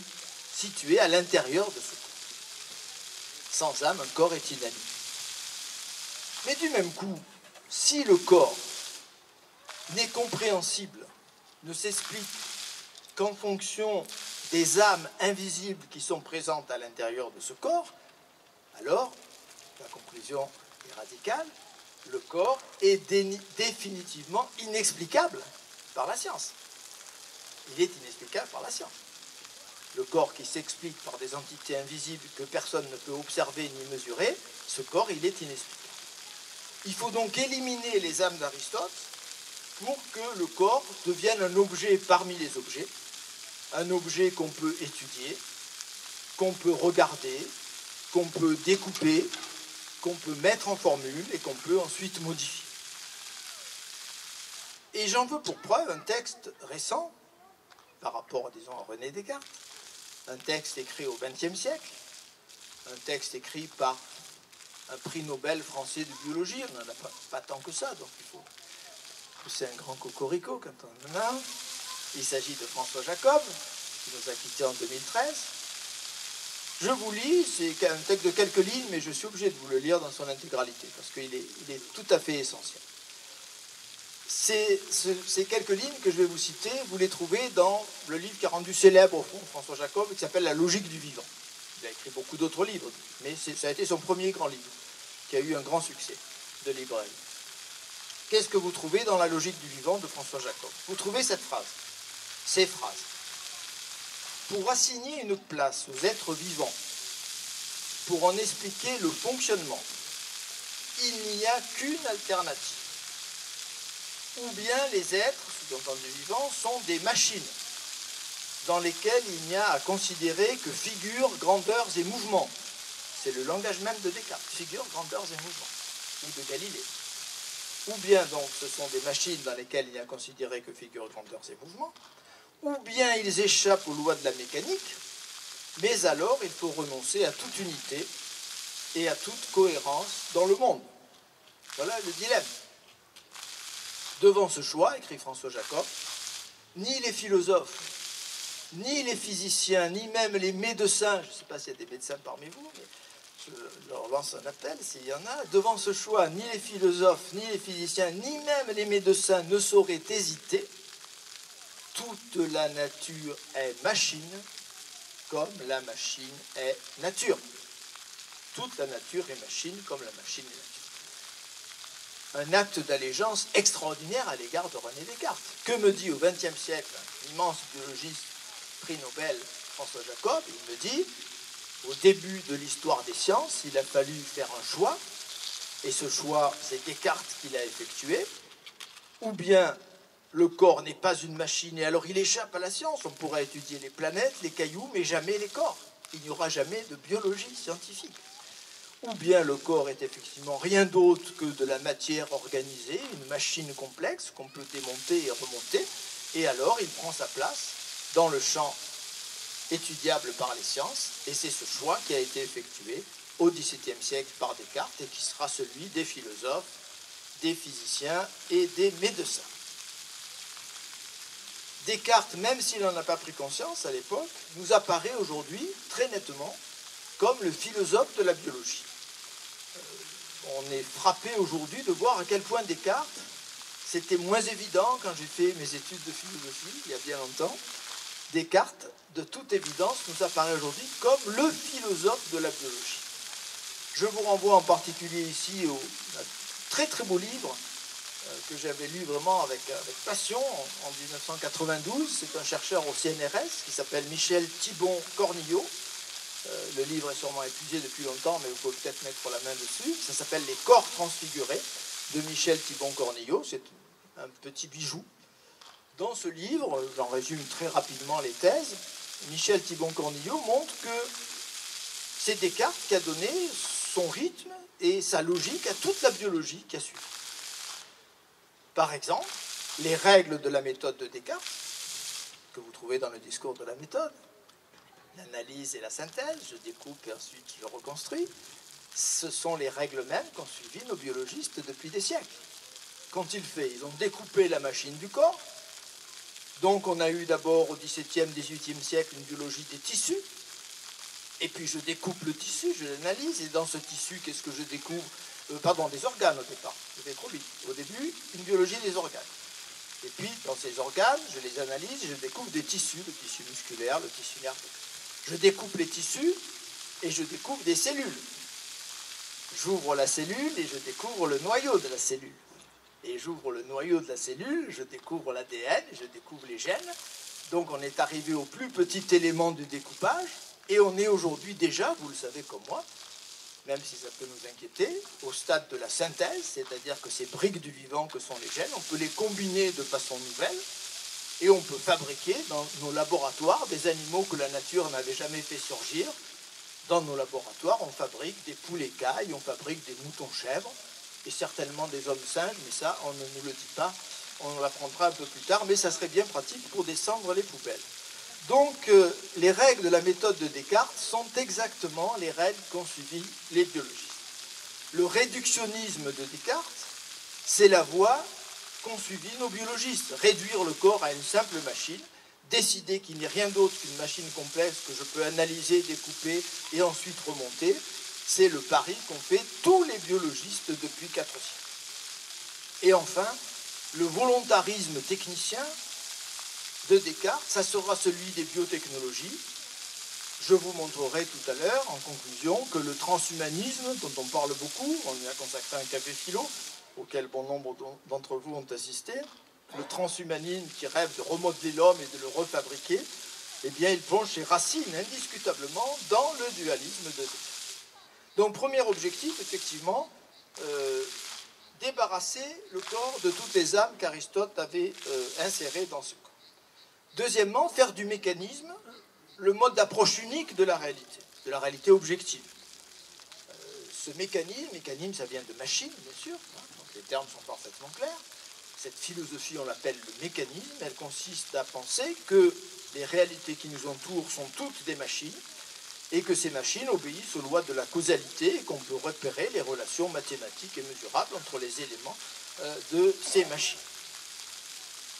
situées à l'intérieur de ce corps. Sans âme, un corps est inanimé. Mais du même coup, si le corps n'est compréhensible, ne s'explique qu'en fonction des âmes invisibles qui sont présentes à l'intérieur de ce corps, alors, la conclusion est radicale, le corps est définitivement inexplicable par la science. Il est inexplicable par la science. Le corps qui s'explique par des entités invisibles que personne ne peut observer ni mesurer, ce corps, il est inexplicable. Il faut donc éliminer les âmes d'Aristote pour que le corps devienne un objet parmi les objets, un objet qu'on peut étudier, qu'on peut regarder, qu'on peut découper, qu'on peut mettre en formule et qu'on peut ensuite modifier. Et j'en veux pour preuve un texte récent, par rapport, disons, à René Descartes, un texte écrit au XXe siècle, un texte écrit par un prix Nobel français de biologie, on n'en a pas tant que ça, donc il faut pousser un grand cocorico quand on en a. Il s'agit de François Jacob, qui nous a quittés en 2013. Je vous lis, c'est un texte de quelques lignes, mais je suis obligé de vous le lire dans son intégralité, parce qu'il est tout à fait essentiel. Ces quelques lignes que je vais vous citer, vous les trouvez dans le livre qui a rendu célèbre au fond François Jacob, qui s'appelle La logique du vivant. Il a écrit beaucoup d'autres livres, mais ça a été son premier grand livre, qui a eu un grand succès de librairie. Qu'est-ce que vous trouvez dans La logique du vivant de François Jacob? Vous trouvez cette phrase, ces phrases. Pour assigner une place aux êtres vivants, pour en expliquer le fonctionnement, il n'y a qu'une alternative. Ou bien les êtres, sous-entendus vivants, sont des machines dans lesquelles il n'y a à considérer que figures, grandeurs et mouvements. C'est le langage même de Descartes, figures, grandeurs et mouvements, ou de Galilée. Ou bien donc ce sont des machines dans lesquelles il n'y a à considérer que figures, grandeurs et mouvements, ou bien ils échappent aux lois de la mécanique, mais alors il faut renoncer à toute unité et à toute cohérence dans le monde. Voilà le dilemme. Devant ce choix, écrit François Jacob, ni les philosophes, ni les physiciens, ni même les médecins, je ne sais pas s'il y a des médecins parmi vous, mais je leur lance un appel s'il y en a, devant ce choix, ni les philosophes, ni les physiciens, ni même les médecins ne sauraient hésiter. Toute la nature est machine, comme la machine est nature. Toute la nature est machine, comme la machine est nature. Un acte d'allégeance extraordinaire à l'égard de René Descartes. Que me dit au XXe siècle un immense biologiste, prix Nobel, François Jacob? Il me dit, au début de l'histoire des sciences, il a fallu faire un choix, et ce choix, c'est Descartes qui l'a effectué, ou bien le corps n'est pas une machine, et alors il échappe à la science. On pourra étudier les planètes, les cailloux, mais jamais les corps. Il n'y aura jamais de biologie scientifique. Ou bien le corps est effectivement rien d'autre que de la matière organisée, une machine complexe qu'on peut démonter et remonter, Et alors, il prend sa place dans le champ étudiable par les sciences, et c'est ce choix qui a été effectué au XVIIe siècle par Descartes et qui sera celui des philosophes, des physiciens et des médecins. Descartes, même s'il n'en a pas pris conscience à l'époque, nous apparaît aujourd'hui très nettement comme le philosophe de la biologie. On est frappé aujourd'hui de voir à quel point Descartes, c'était moins évident quand j'ai fait mes études de philosophie il y a bien longtemps, Descartes, de toute évidence, nous apparaît aujourd'hui comme le philosophe de la biologie. Je vous renvoie en particulier ici au très très beau livre que j'avais lu vraiment avec passion en 1992. C'est un chercheur au CNRS qui s'appelle Michel Thibon-Cornillo. Le livre est sûrement épuisé depuis longtemps, mais vous pouvez peut-être mettre la main dessus. Ça s'appelle Les corps transfigurés de Michel Thibon-Cornillo. C'est un petit bijou. Dans ce livre, j'en résume très rapidement les thèses, Michel Thibon-Cornillo montre que c'est Descartes qui a donné son rythme et sa logique à toute la biologie qui a suivi. Par exemple, les règles de la méthode de Descartes, que vous trouvez dans le discours de la méthode, l'analyse et la synthèse, je découpe et ensuite je reconstruis, ce sont les règles mêmes qu'ont suivi nos biologistes depuis des siècles. Qu'ont-ils fait? Ils ont découpé la machine du corps. Donc on a eu d'abord au XVIIe, XVIIIe siècle une biologie des tissus, et puis je découpe le tissu, je l'analyse, et dans ce tissu, qu'est-ce que je découvre? Des organes au départ, je vais trop vite. Au début, une biologie des organes. Et puis, dans ces organes, je les analyse, et je découvre des tissus, le tissu musculaire, le tissu nerveux. Je découpe les tissus, et je découvre des cellules. J'ouvre la cellule, et je découvre le noyau de la cellule. Et j'ouvre le noyau de la cellule, je découvre l'ADN, je découvre les gènes. Donc on est arrivé au plus petit élément du découpage, et on est aujourd'hui déjà, vous le savez comme moi, même si ça peut nous inquiéter, au stade de la synthèse, c'est-à-dire que ces briques du vivant que sont les gènes, on peut les combiner de façon nouvelle, et on peut fabriquer dans nos laboratoires des animaux que la nature n'avait jamais fait surgir. Dans nos laboratoires, on fabrique des poules écailles, on fabrique des moutons chèvres, et certainement des hommes singes, mais ça, on ne nous le dit pas, on l'apprendra un peu plus tard, mais ça serait bien pratique pour descendre les poubelles. Donc, les règles de la méthode de Descartes sont exactement les règles qu'ont suivi les biologistes. Le réductionnisme de Descartes, c'est la voie qu'ont suivi nos biologistes. Réduire le corps à une simple machine, décider qu'il n'y a rien d'autre qu'une machine complexe que je peux analyser, découper et ensuite remonter, c'est le pari qu'ont fait tous les biologistes depuis 4 siècles. Et enfin, le volontarisme technicien de Descartes, ça sera celui des biotechnologies. Je vous montrerai tout à l'heure, en conclusion, que le transhumanisme, dont on parle beaucoup, on y a consacré un café philo, auquel bon nombre d'entre vous ont assisté, le transhumanisme qui rêve de remodeler l'homme et de le refabriquer, eh bien, il plonge ses racines indiscutablement dans le dualisme de Descartes. Donc, premier objectif, effectivement, débarrasser le corps de toutes les âmes qu'Aristote avait insérées dans ce corps. Deuxièmement, faire du mécanisme le mode d'approche unique de la réalité objective. Ce mécanisme, ça vient de machine, bien sûr, hein, donc les termes sont parfaitement clairs. Cette philosophie, on l'appelle le mécanisme, elle consiste à penser que les réalités qui nous entourent sont toutes des machines, et que ces machines obéissent aux lois de la causalité, et qu'on peut repérer les relations mathématiques et mesurables entre les éléments de ces machines.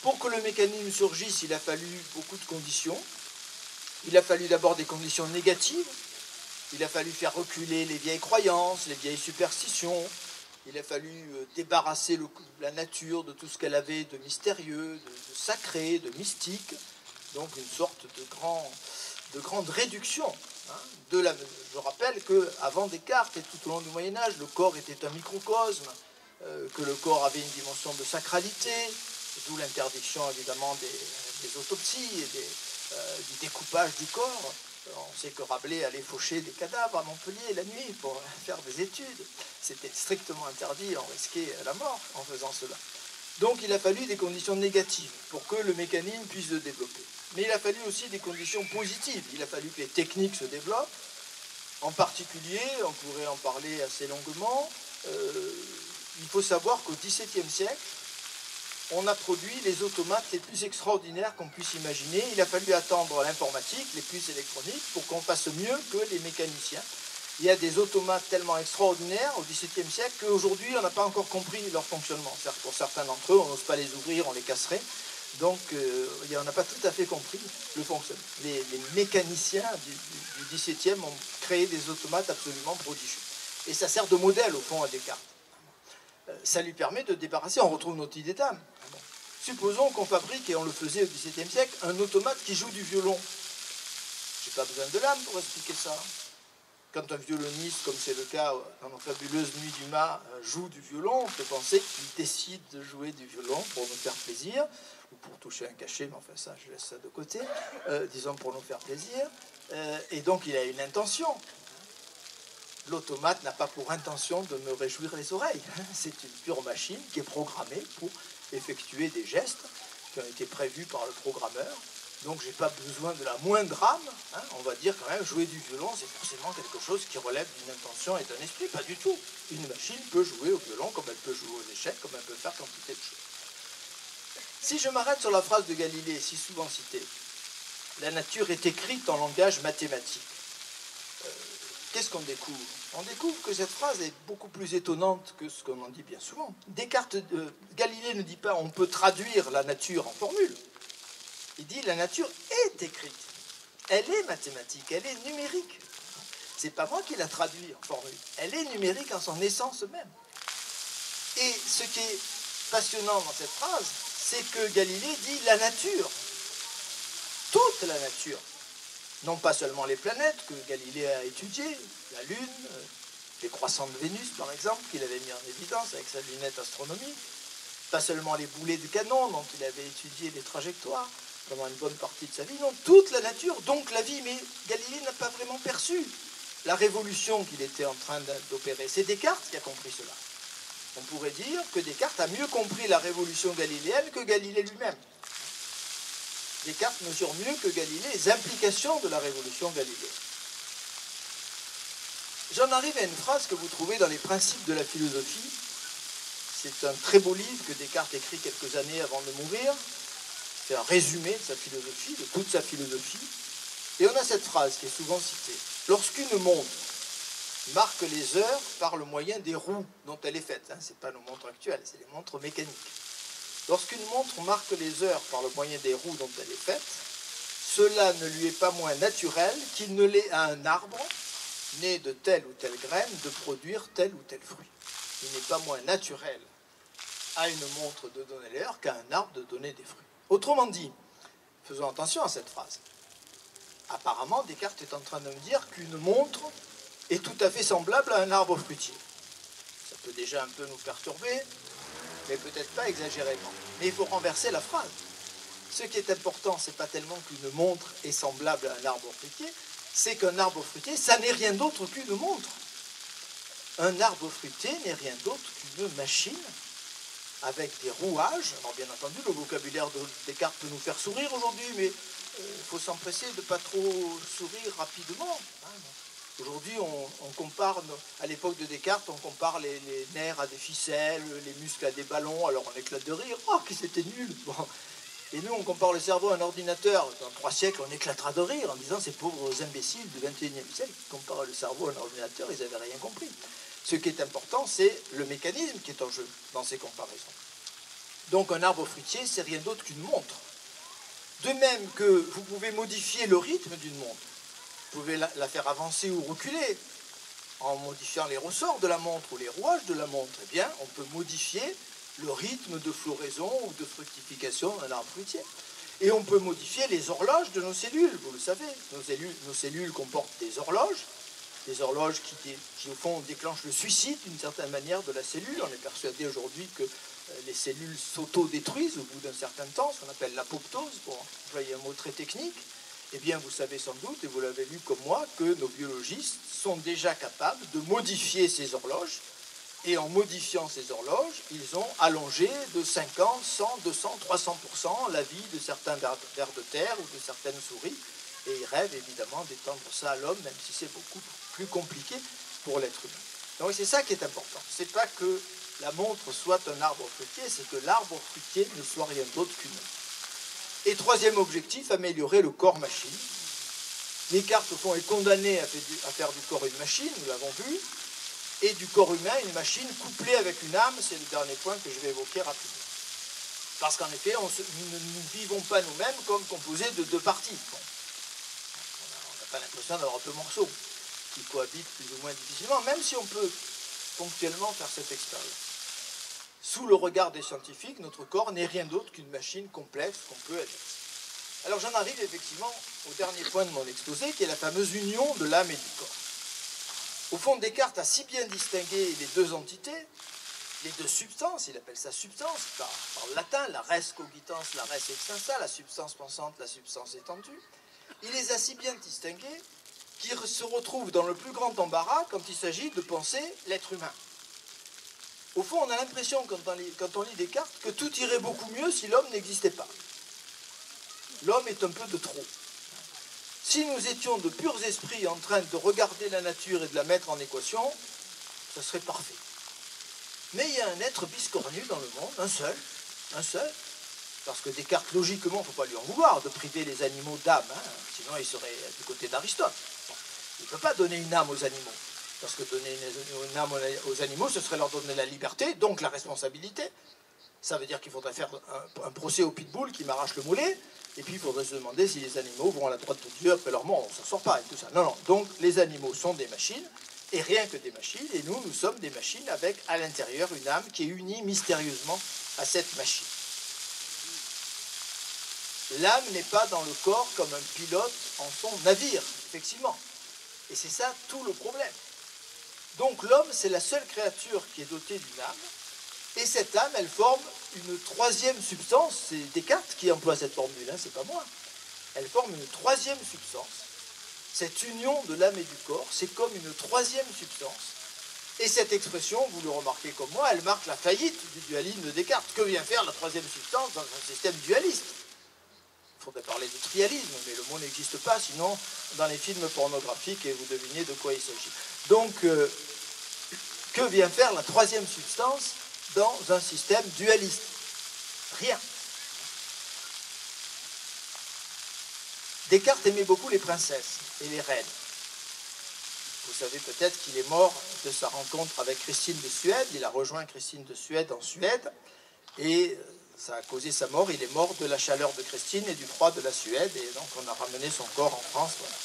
Pour que le mécanisme surgisse, il a fallu beaucoup de conditions. Il a fallu d'abord des conditions négatives. Il a fallu faire reculer les vieilles croyances, les vieilles superstitions. Il a fallu débarrasser la nature de tout ce qu'elle avait de mystérieux, de sacré, de mystique. Donc une sorte de grande réduction. Je rappelle qu'avant Descartes et tout au long du Moyen-Âge, le corps était un microcosme, que le corps avait une dimension de sacralité, d'où l'interdiction évidemment des autopsies et du découpage du corps. On sait que Rabelais allait faucher des cadavres à Montpellier la nuit pour faire des études. C'était strictement interdit, on risquait la mort en faisant cela. Donc il a fallu des conditions négatives pour que le mécanisme puisse se développer. Mais il a fallu aussi des conditions positives. Il a fallu que les techniques se développent. En particulier, on pourrait en parler assez longuement, il faut savoir qu'au XVIIe siècle, on a produit les automates les plus extraordinaires qu'on puisse imaginer. Il a fallu attendre l'informatique, les puces électroniques, pour qu'on fasse mieux que les mécaniciens. Il y a des automates tellement extraordinaires au XVIIe siècle qu'aujourd'hui, on n'a pas encore compris leur fonctionnement. Pour certains d'entre eux, on n'ose pas les ouvrir, on les casserait. Donc, on n'a pas tout à fait compris le fonctionnement. Les mécaniciens du XVIIe ont créé des automates absolument prodigieux. Et ça sert de modèle, au fond, à Descartes. Ça lui permet de débarrasser, on retrouve notre idée d'âme. Supposons qu'on fabrique, et on le faisait au XVIIe siècle, un automate qui joue du violon. Je n'ai pas besoin de l'âme pour expliquer ça. Quand un violoniste, comme c'est le cas dans nos fabuleuses nuits du mât, joue du violon, on peut penser qu'il décide de jouer du violon pour nous faire plaisir, ou pour toucher un cachet, mais enfin ça, je laisse ça de côté, disons pour nous faire plaisir, et donc il a une intention. L'automate n'a pas pour intention de me réjouir les oreilles. C'est une pure machine qui est programmée pour effectuer des gestes qui ont été prévus par le programmeur. Donc, je n'ai pas besoin de la moindre âme. On va dire quand même, jouer du violon, c'est forcément quelque chose qui relève d'une intention et d'un esprit. Pas du tout. Une machine peut jouer au violon comme elle peut jouer aux échecs, comme elle peut faire quantité de choses. Si je m'arrête sur la phrase de Galilée, si souvent citée, la nature est écrite en langage mathématique. Qu'est-ce qu'on découvre? On découvre que cette phrase est beaucoup plus étonnante que ce qu'on en dit bien souvent. Galilée ne dit pas on peut traduire la nature en formule. Il dit la nature est écrite. Elle est mathématique, elle est numérique. C'est pas moi qui la traduis en formule. Elle est numérique en son essence même. Et ce qui est passionnant dans cette phrase, c'est que Galilée dit la nature. Toute la nature. Non pas seulement les planètes que Galilée a étudiées, la Lune, les croissants de Vénus par exemple, qu'il avait mis en évidence avec sa lunette astronomique, pas seulement les boulets de canon dont il avait étudié les trajectoires pendant une bonne partie de sa vie, non, toute la nature, donc la vie, mais Galilée n'a pas vraiment perçu la révolution qu'il était en train d'opérer. C'est Descartes qui a compris cela. On pourrait dire que Descartes a mieux compris la révolution galiléenne que Galilée lui-même. Descartes mesure mieux que Galilée les implications de la révolution galiléenne. J'en arrive à une phrase que vous trouvez dans les Principes de la philosophie. C'est un très beau livre que Descartes écrit quelques années avant de mourir. C'est un résumé de sa philosophie, de toute sa philosophie. Et on a cette phrase qui est souvent citée. Lorsqu'une montre marque les heures par le moyen des roues dont elle est faite, ce n'est pas nos montres actuelles, c'est les montres mécaniques. Lorsqu'une montre marque les heures par le moyen des roues dont elle est faite, cela ne lui est pas moins naturel qu'il ne l'est à un arbre, né de telle ou telle graine, de produire tel ou tel fruit. Il n'est pas moins naturel à une montre de donner l'heure qu'à un arbre de donner des fruits. Autrement dit, faisons attention à cette phrase. Apparemment, Descartes est en train de me dire qu'une montre est tout à fait semblable à un arbre fruitier. Ça peut déjà un peu nous perturber, mais peut-être pas exagérément. Mais il faut renverser la phrase. Ce qui est important, ce n'est pas tellement qu'une montre est semblable à un arbre fruitier, c'est qu'un arbre fruitier, ça n'est rien d'autre qu'une montre. Un arbre fruitier n'est rien d'autre qu'une machine avec des rouages. Alors bien entendu, le vocabulaire de Descartes peut nous faire sourire aujourd'hui, mais il faut s'empresser de ne pas trop sourire rapidement. Aujourd'hui, on compare, à l'époque de Descartes, on compare les nerfs à des ficelles, les muscles à des ballons, alors on éclate de rire. Oh, que c'était nul! Bon. Et nous, on compare le cerveau à un ordinateur. Dans 3 siècles, on éclatera de rire en disant ces pauvres imbéciles du 21e siècle qui comparent le cerveau à un ordinateur, ils n'avaient rien compris. Ce qui est important, c'est le mécanisme qui est en jeu dans ces comparaisons. Donc un arbre fruitier, c'est rien d'autre qu'une montre. De même que vous pouvez modifier le rythme d'une montre. Vous pouvez la faire avancer ou reculer en modifiant les ressorts de la montre ou les rouages de la montre. Eh bien, on peut modifier le rythme de floraison ou de fructification d'un arbre fruitier. Et on peut modifier les horloges de nos cellules, vous le savez. Nos cellules comportent des horloges qui au fond déclenchent le suicide d'une certaine manière de la cellule. On est persuadé aujourd'hui que les cellules s'auto-détruisent au bout d'un certain temps, ce qu'on appelle l'apoptose, pour employer un mot très technique. Eh bien, vous savez sans doute, et vous l'avez lu comme moi, que nos biologistes sont déjà capables de modifier ces horloges. Et en modifiant ces horloges, ils ont allongé de 50, 100, 200, 300% la vie de certains vers de terre ou de certaines souris. Et ils rêvent évidemment d'étendre ça à l'homme, même si c'est beaucoup plus compliqué pour l'être humain. Donc c'est ça qui est important. Ce n'est pas que la montre soit un arbre fruitier, c'est que l'arbre fruitier ne soit rien d'autre qu'une œuvre. Et troisième objectif, améliorer le corps machine. Descartes, au fond, est condamné à faire du corps une machine, nous l'avons vu, et du corps humain une machine couplée avec une âme, c'est le dernier point que je vais évoquer rapidement. Parce qu'en effet, nous ne vivons pas nous-mêmes comme composés de deux parties. Bon. On n'a pas l'impression d'avoir deux morceaux qui cohabitent plus ou moins difficilement, même si on peut ponctuellement faire cette expérience. Sous le regard des scientifiques, notre corps n'est rien d'autre qu'une machine complexe qu'on peut admettre. Alors j'en arrive effectivement au dernier point de mon exposé, qui est la fameuse union de l'âme et du corps. Au fond, Descartes a si bien distingué les deux entités, les deux substances, il appelle ça substance, par le latin, la res cogitans, la res extensa, la substance pensante, la substance étendue. Il les a si bien distinguées qu'il se retrouve dans le plus grand embarras quand il s'agit de penser l'être humain. Au fond, on a l'impression, quand on lit Descartes, que tout irait beaucoup mieux si l'homme n'existait pas. L'homme est un peu de trop. Si nous étions de purs esprits en train de regarder la nature et de la mettre en équation, ce serait parfait. Mais il y a un être biscornu dans le monde, un seul, parce que Descartes, logiquement, il ne faut pas lui en vouloir de priver les animaux d'âme, hein, sinon il serait du côté d'Aristote. Bon, il ne peut pas donner une âme aux animaux, parce que donner une âme aux animaux, ce serait leur donner la liberté, donc la responsabilité. Ça veut dire qu'il faudrait faire un procès au pitbull qui m'arrache le mollet, et puis il faudrait se demander si les animaux vont à la droite de Dieu après leur mort, on ne s'en sort pas, et tout ça. Non, non, donc les animaux sont des machines, et rien que des machines, et nous sommes des machines avec à l'intérieur une âme qui est unie mystérieusement à cette machine. L'âme n'est pas dans le corps comme un pilote en son navire, effectivement. Et c'est ça tout le problème. Donc l'homme, c'est la seule créature qui est dotée d'une âme, et cette âme, elle forme une troisième substance, c'est Descartes qui emploie cette formule, hein, c'est pas moi. Elle forme une troisième substance. Cette union de l'âme et du corps, c'est comme une troisième substance. Et cette expression, vous le remarquez comme moi, elle marque la faillite du dualisme de Descartes. Que vient faire la troisième substance dans un système dualiste? Il faudrait parler de trialisme, mais le mot n'existe pas, sinon dans les films pornographiques, et vous devinez de quoi il s'agit. Donc, que vient faire la troisième substance dans un système dualiste? Rien. Descartes aimait beaucoup les princesses et les reines. Vous savez peut-être qu'il est mort de sa rencontre avec Christine de Suède. Il a rejoint Christine de Suède en Suède, et ça a causé sa mort. Il est mort de la chaleur de Christine et du froid de la Suède, et donc on a ramené son corps en France. Voilà.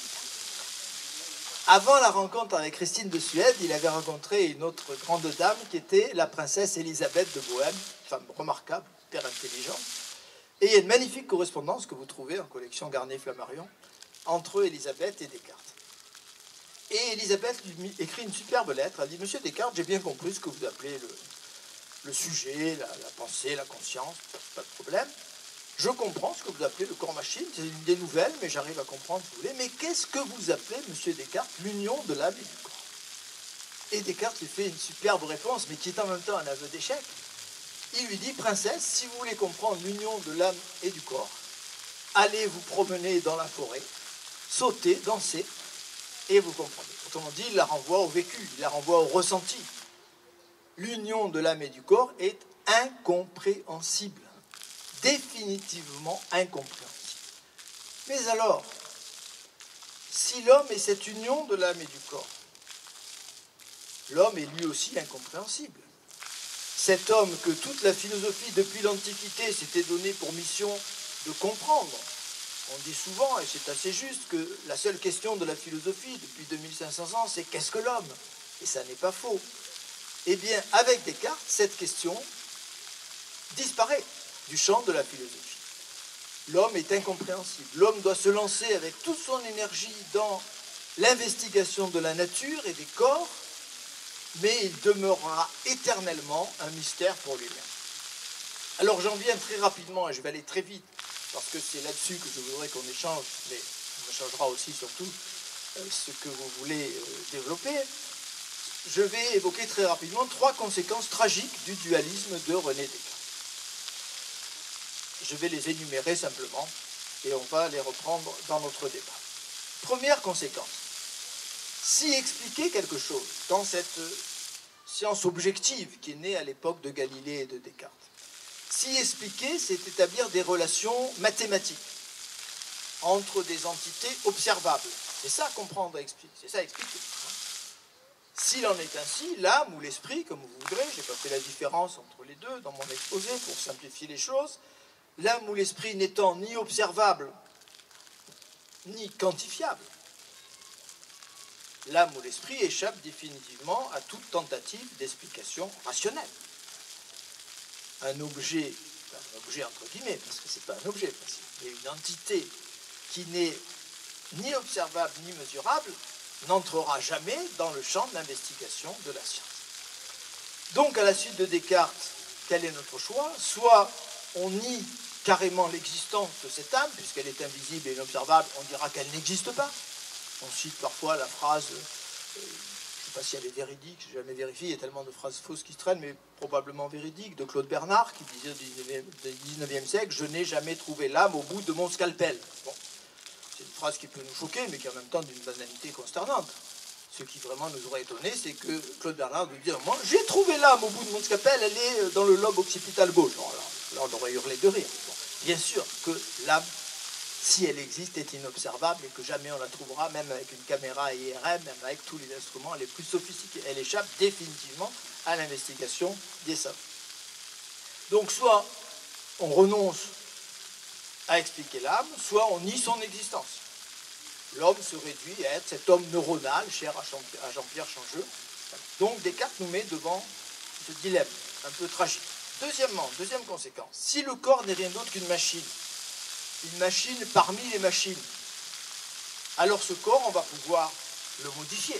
Avant la rencontre avec Christine de Suède, il avait rencontré une autre grande dame qui était la princesse Élisabeth de Bohême, femme remarquable, hyper intelligente. Et il y a une magnifique correspondance que vous trouvez en collection Garnier-Flammarion entre Élisabeth et Descartes. Et Élisabeth lui écrit une superbe lettre. Elle dit: Monsieur Descartes, j'ai bien compris ce que vous appelez le sujet, la pensée, la conscience, pas de problème. Je comprends ce que vous appelez le corps-machine, c'est une idée nouvelle, mais j'arrive à comprendre ce que vous voulez. Mais qu'est-ce que vous appelez, monsieur Descartes, l'union de l'âme et du corps? Et Descartes lui fait une superbe réponse, mais qui est en même temps un aveu d'échec. Il lui dit: princesse, si vous voulez comprendre l'union de l'âme et du corps, allez vous promener dans la forêt, sautez, dansez, et vous comprenez. Autrement dit, il la renvoie au vécu, il la renvoie au ressenti. L'union de l'âme et du corps est incompréhensible. Définitivement incompréhensible. Mais alors, si l'homme est cette union de l'âme et du corps, l'homme est lui aussi incompréhensible. Cet homme que toute la philosophie depuis l'Antiquité s'était donné pour mission de comprendre. On dit souvent, et c'est assez juste, que la seule question de la philosophie depuis 2500 ans, c'est qu'est-ce que l'homme? Et ça n'est pas faux. Eh bien, avec Descartes, cette question disparaît du champ de la philosophie. L'homme est incompréhensible. L'homme doit se lancer avec toute son énergie dans l'investigation de la nature et des corps, mais il demeurera éternellement un mystère pour lui-même. Alors j'en viens très rapidement, et je vais aller très vite, parce que c'est là-dessus que je voudrais qu'on échange, mais on échangera aussi surtout ce que vous voulez développer. Je vais évoquer très rapidement 3 conséquences tragiques du dualisme de René Descartes. Je vais les énumérer simplement et on va les reprendre dans notre débat. Première conséquence, si expliquer quelque chose dans science objective qui est née à l'époque de Galilée et de Descartes. S'y expliquer, c'est établir des relations mathématiques entre des entités observables. C'est ça comprendre et expliquer. C'est ça expliquer. S'il en est ainsi, l'âme ou l'esprit, comme vous voudrez, je n'ai pas fait la différence entre les deux dans mon exposé pour simplifier les choses, l'âme ou l'esprit n'étant ni observable, ni quantifiable, l'âme ou l'esprit échappe définitivement à toute tentative d'explication rationnelle. Un objet entre guillemets, parce que ce n'est pas un objet, mais une entité qui n'est ni observable ni mesurable, n'entrera jamais dans le champ d'investigation de la science. Donc, à la suite de Descartes, quel est notre choix? Soit on nie carrément l'existence de cette âme, puisqu'elle est invisible et inobservable, on dira qu'elle n'existe pas. On cite parfois la phrase, je ne sais pas si elle est véridique, je n'ai jamais vérifié, il y a tellement de phrases fausses qui se traînent, mais probablement véridique, de Claude Bernard, qui disait au XIXe siècle, je n'ai jamais trouvé l'âme au bout de mon scalpel. Bon. C'est une phrase qui peut nous choquer, mais qui est en même temps d'une banalité consternante. Ce qui vraiment nous aurait étonné, c'est que Claude Bernard nous dise, moi, j'ai trouvé l'âme au bout de mon scalpel, elle est dans le lobe occipital gauche. Là, on aurait hurlé de rire. Bon. Bien sûr que l'âme, si elle existe, est inobservable et que jamais on la trouvera, même avec une caméra IRM, même avec tous les instruments les plus sophistiqués. Elle échappe définitivement à l'investigation des savants. Donc, soit on renonce à expliquer l'âme, soit on nie son existence. L'homme se réduit à être cet homme neuronal, cher à Jean-Pierre Changeux. Donc Descartes nous met devant ce dilemme un peu tragique. Deuxièmement, deuxième conséquence, si le corps n'est rien d'autre qu'une machine parmi les machines, alors ce corps, on va pouvoir le modifier,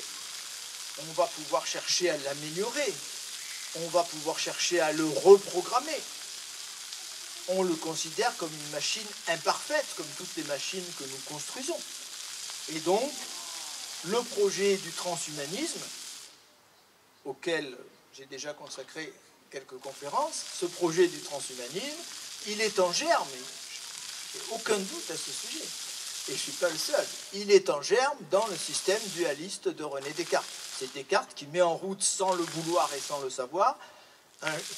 on va pouvoir chercher à l'améliorer, on va pouvoir chercher à le reprogrammer. On le considère comme une machine imparfaite, comme toutes les machines que nous construisons. Et donc, le projet du transhumanisme, auquel j'ai déjà consacré quelques conférences, ce projet du transhumanisme, il est en germe, je n'ai aucun doute à ce sujet, et je ne suis pas le seul, il est en germe dans le système dualiste de René Descartes. C'est Descartes qui met en route, sans le vouloir et sans le savoir,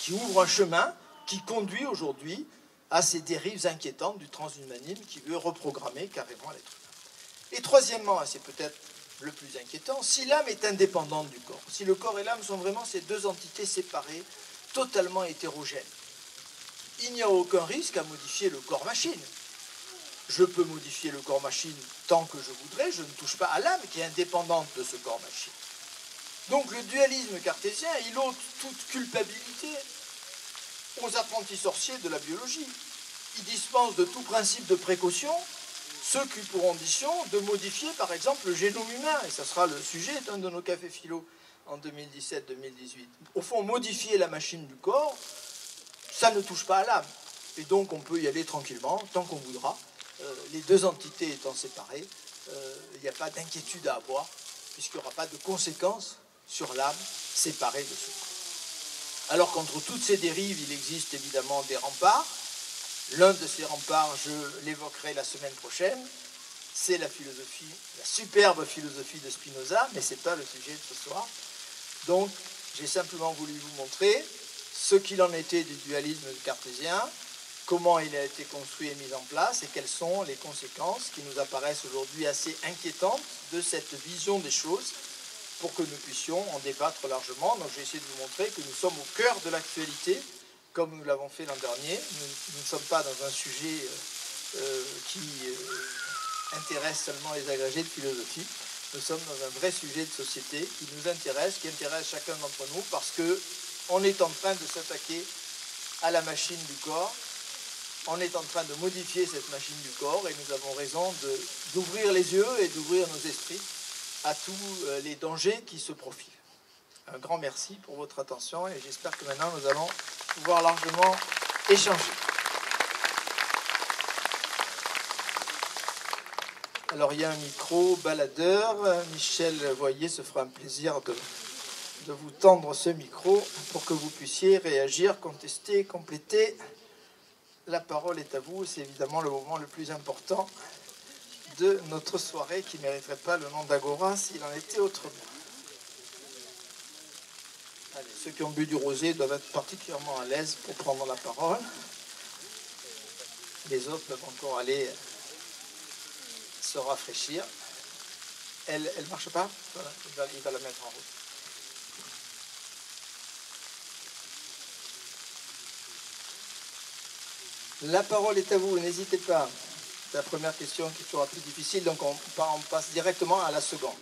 qui ouvre un chemin qui conduit aujourd'hui à ces dérives inquiétantes du transhumanisme qui veut reprogrammer carrément l'être humain. Et troisièmement, et c'est peut-être le plus inquiétant, si l'âme est indépendante du corps, si le corps et l'âme sont vraiment ces deux entités séparées, totalement hétérogènes, il n'y a aucun risque à modifier le corps-machine. Je peux modifier le corps-machine tant que je voudrais, je ne touche pas à l'âme qui est indépendante de ce corps-machine. Donc le dualisme cartésien, il ôte toute culpabilité aux apprentis sorciers de la biologie. Il dispense de tout principe de précaution ceux qui ont pour ambition de modifier par exemple le génome humain, et ça sera le sujet d'un de nos cafés philo en 2017-2018. Au fond, modifier la machine du corps, ça ne touche pas à l'âme, et donc on peut y aller tranquillement, tant qu'on voudra. Les deux entités étant séparées, il n'y a pas d'inquiétude à avoir, puisqu'il n'y aura pas de conséquences sur l'âme séparée de ce corps. Alors qu'entre toutes ces dérives, il existe évidemment des remparts. L'un de ces remparts, je l'évoquerai la semaine prochaine, c'est la philosophie, la superbe philosophie de Spinoza, mais ce n'est pas le sujet de ce soir. Donc, j'ai simplement voulu vous montrer ce qu'il en était du dualisme cartésien, comment il a été construit et mis en place, et quelles sont les conséquences qui nous apparaissent aujourd'hui assez inquiétantes de cette vision des choses, pour que nous puissions en débattre largement. Donc j'ai essayé de vous montrer que nous sommes au cœur de l'actualité, comme nous l'avons fait l'an dernier. Nous ne sommes pas dans un sujet qui intéresse seulement les agrégés de philosophie. Nous sommes dans un vrai sujet de société qui nous intéresse, qui intéresse chacun d'entre nous, parce qu'on est en train de s'attaquer à la machine du corps. On est en train de modifier cette machine du corps, et nous avons raison d'ouvrir les yeux et d'ouvrir nos esprits à tous les dangers qui se profilent. Un grand merci pour votre attention, et j'espère que maintenant nous allons pouvoir largement échanger. Alors il y a un micro baladeur. Michel Voyer se fera un plaisir de vous tendre ce micro pour que vous puissiez réagir, contester, compléter. La parole est à vous, c'est évidemment le moment le plus important de notre soirée, qui ne mériterait pas le nom d'Agora s'il en était autrement. Ceux qui ont bu du rosé doivent être particulièrement à l'aise pour prendre la parole. Les autres peuvent encore aller se rafraîchir. Elle ne marche pas? Voilà, il va la mettre en route. La parole est à vous, n'hésitez pas. C'est la première question qui sera plus difficile, donc on passe directement à la seconde.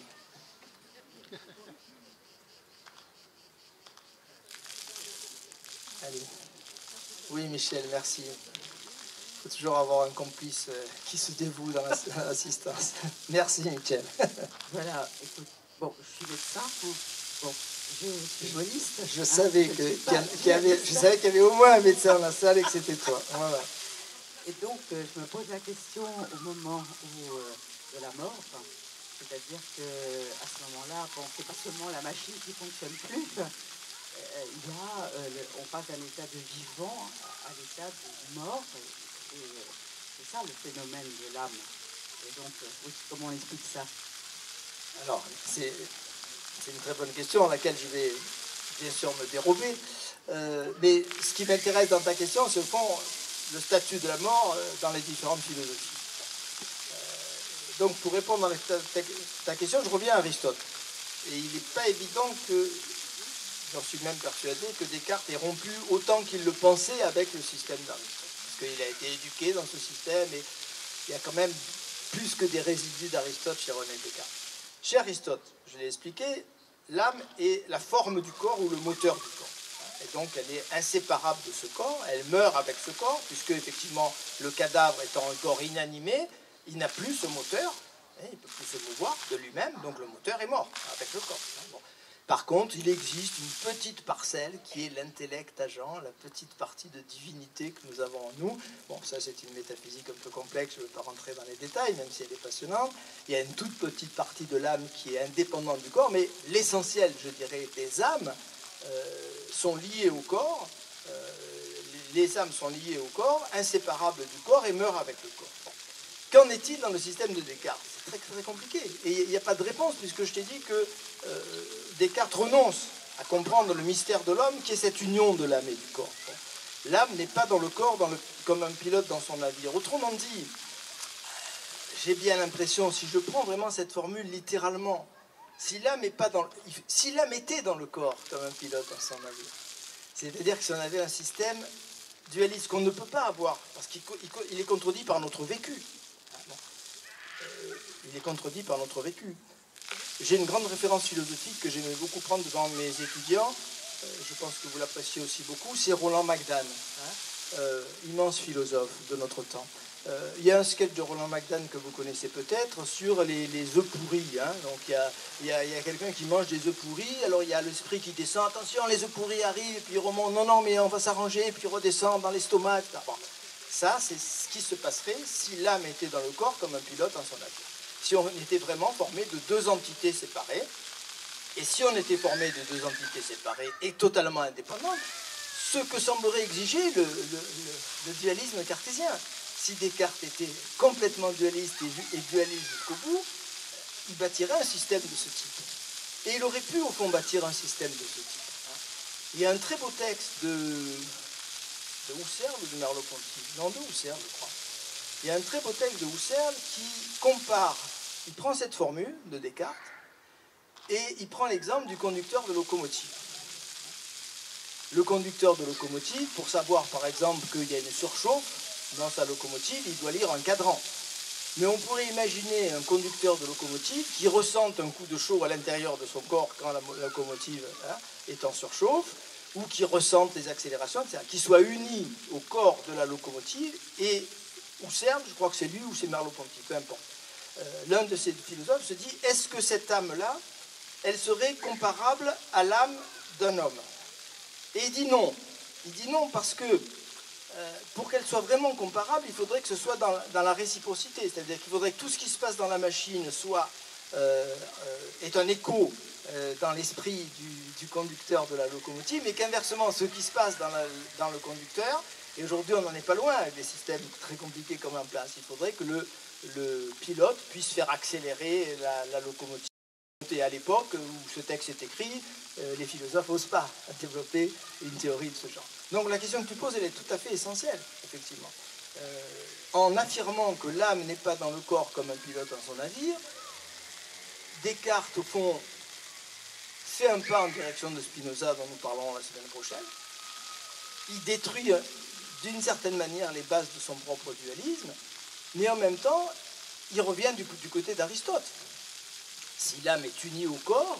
Allez. Oui, Michel, merci. Il faut toujours avoir un complice qui se dévoue dans l'assistance. Merci, Michel. Voilà, écoute, bon, je suis médecin, bon, je suis journaliste. Je savais qu'il y avait au moins un médecin dans la salle et que c'était toi. Voilà. Et donc, je me pose la question au moment de la mort, c'est-à-dire qu'à ce moment-là, bon, c'est pas seulement la machine qui fonctionne plus, on passe d'un état de vivant à l'état de mort, et c'est ça le phénomène de l'âme. Et donc, oui, comment on explique ça? Alors, c'est une très bonne question à laquelle je vais bien sûr me dérober. Mais ce qui m'intéresse dans ta question, c'est au fond le statut de la mort dans les différentes philosophies. Donc, pour répondre à ta question, je reviens à Aristote. Et il n'est pas évident que, j'en suis même persuadé, que Descartes ait rompu autant qu'il le pensait avec le système d'Aristote. Parce qu'il a été éduqué dans ce système et il y a quand même plus que des résidus d'Aristote chez René Descartes. Chez Aristote, je l'ai expliqué, l'âme est la forme du corps ou le moteur du corps. Et donc elle est inséparable de ce corps, elle meurt avec ce corps, puisque effectivement le cadavre étant un corps inanimé, il n'a plus ce moteur, il ne peut plus se mouvoir de lui-même, donc le moteur est mort avec le corps. Bon. Par contre, il existe une petite parcelle qui est l'intellect agent, la petite partie de divinité que nous avons en nous. Bon, ça c'est une métaphysique un peu complexe, je ne veux pas rentrer dans les détails, même si elle est passionnante. Il y a une toute petite partie de l'âme qui est indépendante du corps, mais l'essentiel, je dirais, des âmes sont liées au corps. Les âmes sont liées au corps, inséparables du corps et meurent avec le corps. Bon. Qu'en est-il dans le système de Descartes? C'est très, très compliqué. Et il n'y a pas de réponse, puisque je t'ai dit que Descartes renonce à comprendre le mystère de l'homme, qui est cette union de l'âme et du corps. Bon. L'âme n'est pas dans le corps comme un pilote dans son navire. Autrement dit, j'ai bien l'impression, si je prends vraiment cette formule littéralement, si l'âme était dans le corps comme un pilote dans son navire, c'est-à-dire que si on avait un système dualiste qu'on ne peut pas avoir, parce qu'il est contredit par notre vécu. Il est contredit par notre vécu. J'ai une grande référence philosophique que j'aimais beaucoup prendre devant mes étudiants, je pense que vous l'appréciez aussi beaucoup, c'est Roland McDan, immense philosophe de notre temps. Il y a un sketch de Roland McDan que vous connaissez peut-être sur les œufs pourris. Donc il y a quelqu'un qui mange des œufs pourris, alors il y a l'esprit qui descend, attention les œufs pourris arrivent, et puis il remonte, non mais on va s'arranger, et puis il redescend dans l'estomac, etc. Bon, ça c'est ce qui se passerait si l'âme était dans le corps comme un pilote en son navire. Si on était vraiment formé de deux entités séparées, et si on était formé de deux entités séparées et totalement indépendantes, ce que semblerait exiger le dualisme cartésien. Si Descartes était complètement dualiste et dualiste jusqu'au bout, il bâtirait un système de ce type. Et il aurait pu, au fond, bâtir un système de ce type. Il y a un très beau texte de Husserl ou de Merleau-Ponty, non, de Husserl, je crois. Il y a un très beau texte de Husserl qui compare, il prend cette formule de Descartes et il prend l'exemple du conducteur de locomotive. Le conducteur de locomotive, pour savoir par exemple qu'il y a une surchauffe dans sa locomotive, il doit lire un cadran. Mais on pourrait imaginer un conducteur de locomotive qui ressente un coup de chaud à l'intérieur de son corps quand la locomotive est en surchauffe, ou qui ressente les accélérations, etc., qui soit uni au corps de la locomotive, et Husserl, je crois que c'est lui ou c'est Merleau-Ponty, peu importe. L'un de ces philosophes se dit, est-ce que cette âme-là, elle serait comparable à l'âme d'un homme? Et il dit non. Il dit non parce que pour qu'elle soit vraiment comparable, il faudrait que ce soit dans la réciprocité. C'est-à-dire qu'il faudrait que tout ce qui se passe dans la machine est un écho dans l'esprit du conducteur de la locomotive, mais qu'inversement, ce qui se passe dans le conducteur, et aujourd'hui on n'en est pas loin avec des systèmes très compliqués comme en place, il faudrait que le pilote puisse faire accélérer la locomotive Et à l'époque où ce texte est écrit, les philosophes n'osent pas développer une théorie de ce genre. Donc la question que tu poses, elle est tout à fait essentielle, effectivement. En affirmant que l'âme n'est pas dans le corps comme un pilote dans son navire, Descartes, au fond, fait un pas en direction de Spinoza, dont nous parlerons la semaine prochaine. Il détruit d'une certaine manière les bases de son propre dualisme, mais en même temps, il revient du côté d'Aristote. Si l'âme est unie au corps,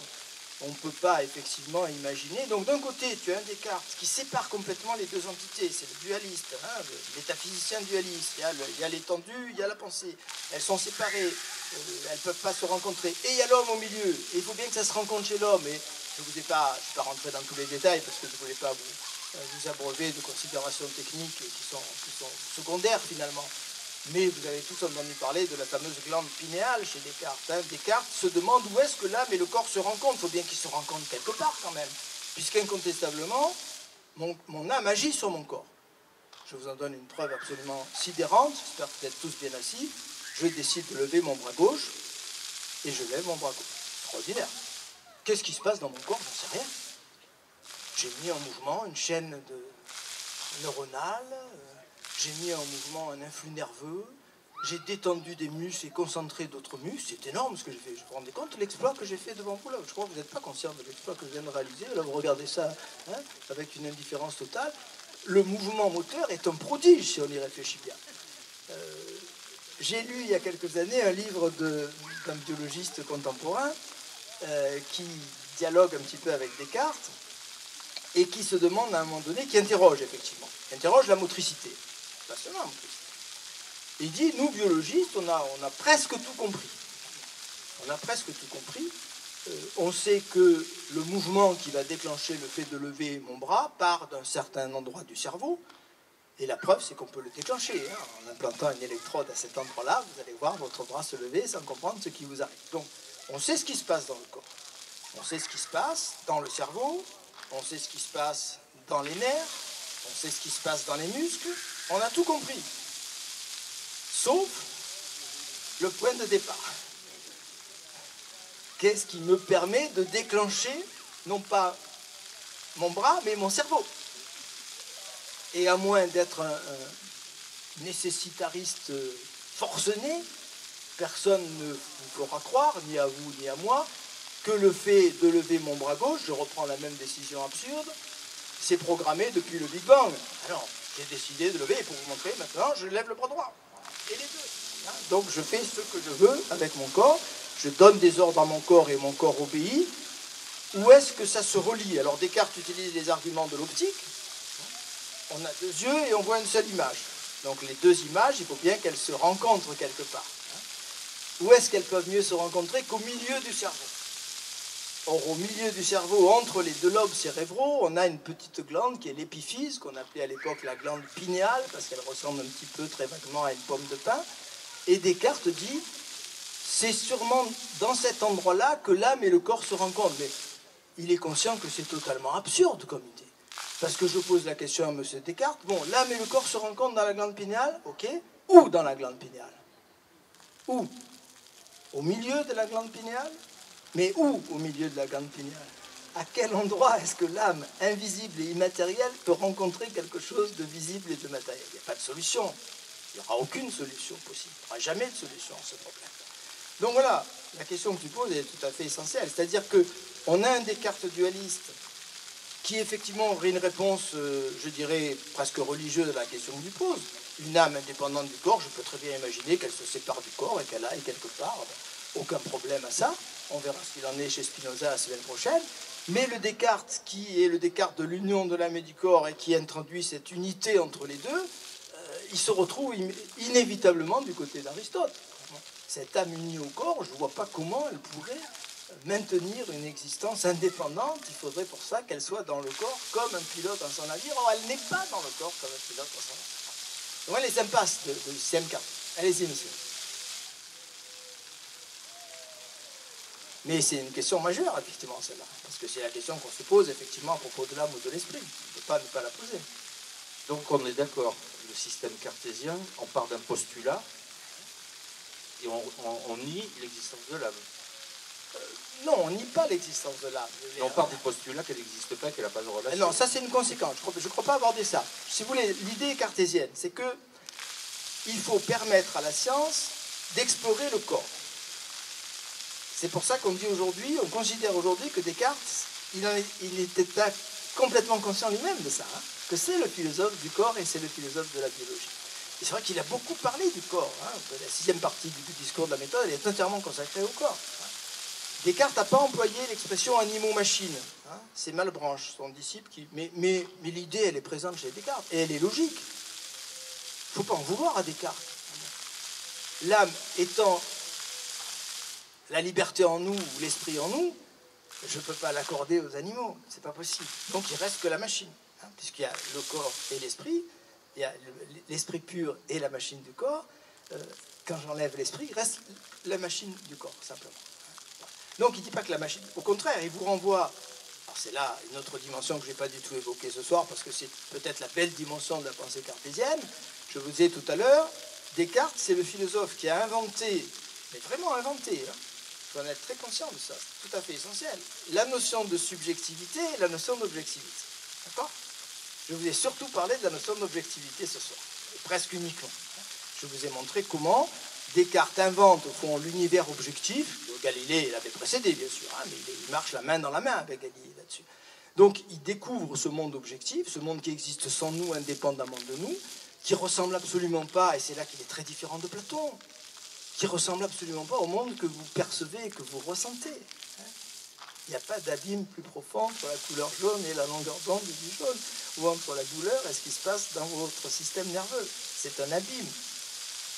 on ne peut pas effectivement imaginer. Donc d'un côté, tu as un Descartes qui sépare complètement les deux entités, c'est le dualiste, hein, le métaphysicien dualiste. Il y a l'étendue, il y a la pensée. Elles sont séparées, elles ne peuvent pas se rencontrer. Et il y a l'homme au milieu. Et il faut bien que ça se rencontre chez l'homme. Et je ne suis pas rentré dans tous les détails parce que je ne voulais pas vous abreuver de considérations techniques qui sont secondaires finalement. Mais vous avez tous entendu parler de la fameuse glande pinéale chez Descartes. Hein. Descartes se demande où est-ce que l'âme et le corps se rencontrent. Il faut bien qu'ils se rencontrent quelque part quand même. Puisqu'incontestablement, mon âme agit sur mon corps. Je vous en donne une preuve absolument sidérante. J'espère que vous êtes tous bien assis. Je décide de lever mon bras gauche et je lève mon bras gauche. Extraordinaire. Qu'est-ce qui se passe dans mon corps? Je n'en sais rien. J'ai mis en mouvement une chaîne neuronale. J'ai mis en mouvement un influx nerveux, j'ai détendu des muscles et concentré d'autres muscles. C'est énorme ce que j'ai fait. Vous vous rendez compte de l'exploit que j'ai fait devant vous là? Je crois que vous n'êtes pas conscient de l'exploit que je viens de réaliser. Là, vous regardez ça hein, avec une indifférence totale. Le mouvement moteur est un prodige si on y réfléchit bien. J'ai lu il y a quelques années un livre d'un biologiste contemporain qui dialogue un petit peu avec Descartes et qui se demande à un moment donné, qui interroge effectivement, qui interroge la motricité. Passionnant. Il dit, nous biologistes, on a presque tout compris. On a presque tout compris. On sait que le mouvement qui va déclencher le fait de lever mon bras part d'un certain endroit du cerveau. Et la preuve, c'est qu'on peut le déclencher. Hein. En implantant une électrode à cet endroit-là, vous allez voir votre bras se lever sans comprendre ce qui vous arrive. Donc, on sait ce qui se passe dans le corps. On sait ce qui se passe dans le cerveau. On sait ce qui se passe dans les nerfs. On sait ce qui se passe dans les muscles. On a tout compris. Sauf le point de départ. Qu'est-ce qui me permet de déclencher, non pas mon bras, mais mon cerveau? Et à moins d'être un nécessitariste forcené, personne ne vous fera croire, ni à vous ni à moi, que le fait de lever mon bras gauche, je reprends la même décision absurde, c'est programmé depuis le Big Bang. Alors, j'ai décidé de lever, et pour vous montrer, maintenant, je lève le bras droit. Et les deux. Donc, je fais ce que je veux avec mon corps. Je donne des ordres à mon corps et mon corps obéit. Où est-ce que ça se relie? Alors, Descartes utilise les arguments de l'optique. On a deux yeux et on voit une seule image. Donc, les deux images, il faut bien qu'elles se rencontrent quelque part. Où est-ce qu'elles peuvent mieux se rencontrer qu'au milieu du cerveau? Or, au milieu du cerveau, entre les deux lobes cérébraux, on a une petite glande qui est l'épiphyse, qu'on appelait à l'époque la glande pinéale, parce qu'elle ressemble un petit peu très vaguement à une pomme de pin. Et Descartes dit, c'est sûrement dans cet endroit-là que l'âme et le corps se rencontrent. Mais il est conscient que c'est totalement absurde comme idée. Parce que je pose la question à M. Descartes, bon, l'âme et le corps se rencontrent dans la glande pinéale, ok? Où dans la glande pinéale? Où? Au milieu de la glande pinéale? Mais où au milieu de la glande pinéale? À quel endroit est-ce que l'âme invisible et immatérielle peut rencontrer quelque chose de visible et de matériel? Il n'y a pas de solution. Il n'y aura aucune solution possible. Il n'y aura jamais de solution à ce problème. Donc voilà, la question que tu poses est tout à fait essentielle. C'est-à-dire qu'on a un Descartes dualiste qui effectivement aurait une réponse, je dirais, presque religieuse à la question que tu poses. Une âme indépendante du corps, je peux très bien imaginer qu'elle se sépare du corps et qu'elle aille quelque part. Aucun problème à ça. On verra ce qu'il en est chez Spinoza la semaine prochaine. Mais le Descartes, qui est le Descartes de l'union de l'âme et du corps et qui introduit cette unité entre les deux, il se retrouve inévitablement du côté d'Aristote. Cette âme unie au corps, je ne vois pas comment elle pourrait maintenir une existence indépendante. Il faudrait pour ça qu'elle soit dans le corps comme un pilote dans son navire. Or, elle n'est pas dans le corps comme un pilote dans son navire. Donc, les impasses de CMK. Allez-y, monsieur. Mais c'est une question majeure, effectivement, celle-là. Parce que c'est la question qu'on se pose, effectivement, à propos de l'âme ou de l'esprit. On ne peut pas ne pas la poser. Donc, on est d'accord, le système cartésien, on part d'un postulat et on nie l'existence de l'âme. Non, on nie pas l'existence de l'âme. Et on part du postulat qu'elle n'existe pas, qu'elle n'a pas de relation. Non, ça c'est une conséquence. Je ne crois pas aborder ça. Si vous voulez, l'idée est cartésienne. C'est que il faut permettre à la science d'explorer le corps. C'est pour ça qu'on dit aujourd'hui, on considère aujourd'hui que Descartes, il était complètement conscient lui-même de ça, hein, que c'est le philosophe du corps et c'est le philosophe de la biologie. Et c'est vrai qu'il a beaucoup parlé du corps. Hein. La 6e partie du discours de la méthode, elle est entièrement consacrée au corps. Hein. Descartes n'a pas employé l'expression animaux-machines. Hein. C'est Malebranche, son disciple, mais l'idée, elle est présente chez Descartes, et elle est logique. Il ne faut pas en vouloir à Descartes. L'âme étant la liberté en nous ou l'esprit en nous, je ne peux pas l'accorder aux animaux, c'est pas possible. Donc il reste que la machine, hein, puisqu'il y a le corps et l'esprit, il y a l'esprit pur et la machine du corps. Quand j'enlève l'esprit, il reste la machine du corps, simplement. Donc il ne dit pas que la machine, au contraire, il vous renvoie, alors c'est là une autre dimension que je n'ai pas du tout évoquée ce soir, parce que c'est peut-être la belle dimension de la pensée cartésienne. Je vous disais tout à l'heure, Descartes, c'est le philosophe qui a inventé, mais vraiment inventé, hein, il faut en être très conscient de ça, c'est tout à fait essentiel, la notion de subjectivité et la notion d'objectivité. D'accord ? Je vous ai surtout parlé de la notion d'objectivité ce soir, presque uniquement. Je vous ai montré comment Descartes invente, au fond, l'univers objectif. Galilée l'avait précédé, bien sûr, hein, mais il marche la main dans la main avec Galilée là-dessus. Donc, il découvre ce monde objectif, ce monde qui existe sans nous, indépendamment de nous, qui ressemble absolument pas, et c'est là qu'il est très différent de Platon, qui ressemble absolument pas au monde que vous percevez et que vous ressentez. Il n'y a pas d'abîme plus profond entre la couleur jaune et la longueur d'onde du jaune, ou entre la douleur et ce qui se passe dans votre système nerveux. C'est un abîme.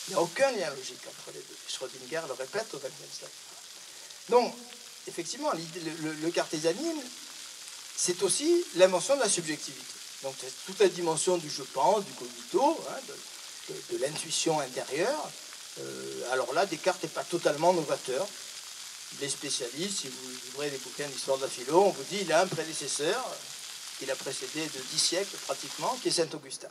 Il n'y a aucun lien logique entre les deux. Schrödinger le répète au XXe siècle. Donc, effectivement, le cartésianisme, c'est aussi l'invention de la subjectivité. Donc, c'est toute la dimension du je pense, du cogito, hein, de l'intuition intérieure. Alors là, Descartes n'est pas totalement novateur. Les spécialistes, si vous livrez les bouquins d'histoire de la philo, on vous dit qu'il a un prédécesseur, qui l'a précédé de 10 siècles pratiquement, qui est Saint-Augustin.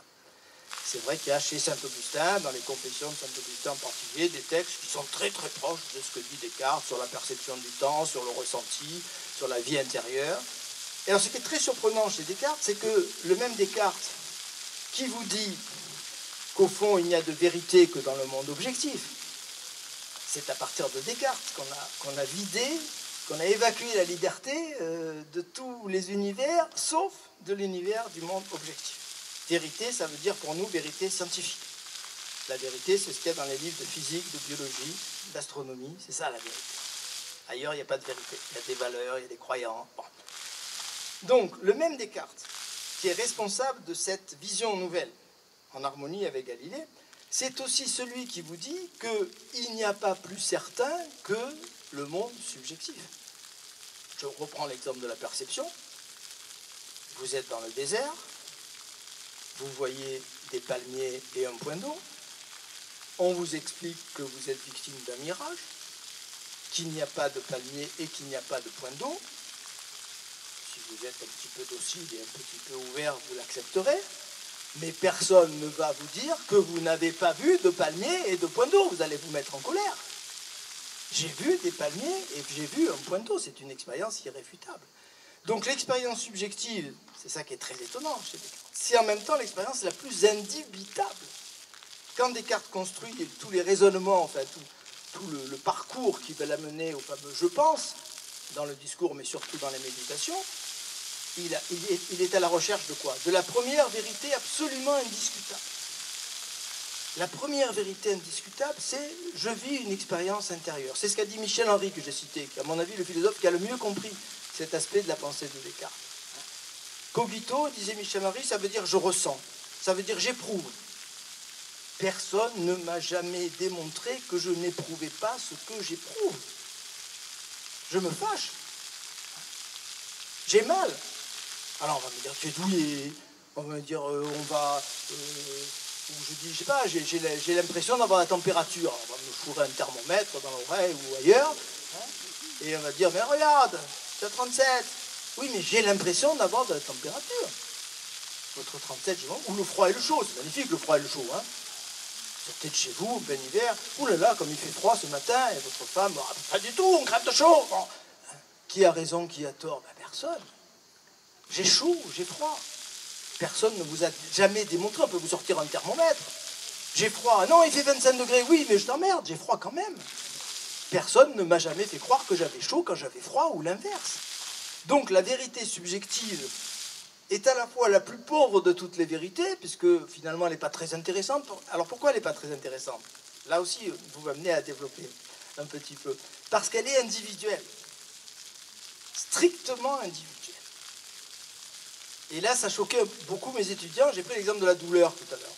C'est vrai qu'il y a chez Saint-Augustin, dans les confessions de Saint-Augustin en particulier, des textes qui sont très très proches de ce que dit Descartes sur la perception du temps, sur le ressenti, sur la vie intérieure. Et alors ce qui est très surprenant chez Descartes, c'est que le même Descartes qui vous dit qu'au fond il n'y a de vérité que dans le monde objectif, c'est à partir de Descartes qu'on a vidé, qu'on a évacué la liberté de tous les univers, sauf de l'univers du monde objectif. Vérité, ça veut dire pour nous vérité scientifique. La vérité, c'est ce qu'il y a dans les livres de physique, de biologie, d'astronomie, c'est ça la vérité. Ailleurs, il n'y a pas de vérité. Il y a des valeurs, il y a des croyances. Bon. Donc, le même Descartes, qui est responsable de cette vision nouvelle, en harmonie avec Galilée, c'est aussi celui qui vous dit qu'il n'y a pas plus certain que le monde subjectif. Je reprends l'exemple de la perception. Vous êtes dans le désert, vous voyez des palmiers et un point d'eau. On vous explique que vous êtes victime d'un mirage, qu'il n'y a pas de palmiers et qu'il n'y a pas de point d'eau. Si vous êtes un petit peu docile et un petit peu ouvert, vous l'accepterez. Mais personne ne va vous dire que vous n'avez pas vu de palmiers et de point d'eau. Vous allez vous mettre en colère. J'ai vu des palmiers et j'ai vu un point d'eau. C'est une expérience irréfutable. Donc l'expérience subjective, c'est ça qui est très étonnant chez Descartes, c'est en même temps l'expérience la plus indubitable. Quand Descartes construit tous les raisonnements, enfin tout le parcours qui va l'amener au fameux « je pense », dans le discours, mais surtout dans les méditations, il est à la recherche de quoi? De la première vérité absolument indiscutable. La première vérité indiscutable, c'est « je vis une expérience intérieure ». C'est ce qu'a dit Michel Henry, que j'ai cité, qui est à mon avis le philosophe qui a le mieux compris cet aspect de la pensée de Descartes. Cogito, disait Michel Henry, ça veut dire « je ressens », ça veut dire « j'éprouve ». Personne ne m'a jamais démontré que je n'éprouvais pas ce que j'éprouve. Je me fâche. J'ai mal. Alors on va me dire, tu es douillé. On va me dire, ou je dis, je sais pas, j'ai l'impression d'avoir la température. On va me fourrer un thermomètre dans l'oreille ou ailleurs. Hein, et on va dire, mais regarde, tu as 37. Oui, mais j'ai l'impression d'avoir de la température. Votre 37, ou le froid et le chaud. C'est magnifique, le froid et le chaud. Hein. Sortez de chez vous, plein hiver. Ouh là là, comme il fait froid ce matin. Et votre femme, ah, pas du tout, on crève de chaud. Bon. Qui a raison, qui a tort? Ben, personne. J'ai chaud, j'ai froid. Personne ne vous a jamais démontré. On peut vous sortir un thermomètre. J'ai froid. Non, il fait 25 degrés. Oui, mais je t'emmerde, j'ai froid quand même. Personne ne m'a jamais fait croire que j'avais chaud quand j'avais froid ou l'inverse. Donc la vérité subjective est à la fois la plus pauvre de toutes les vérités, puisque finalement elle n'est pas très intéressante. Alors pourquoi elle n'est pas très intéressante? Là aussi, vous m'amenez à développer un petit peu. Parce qu'elle est individuelle. Strictement individuelle. Et là, ça choquait beaucoup mes étudiants. J'ai pris l'exemple de la douleur tout à l'heure.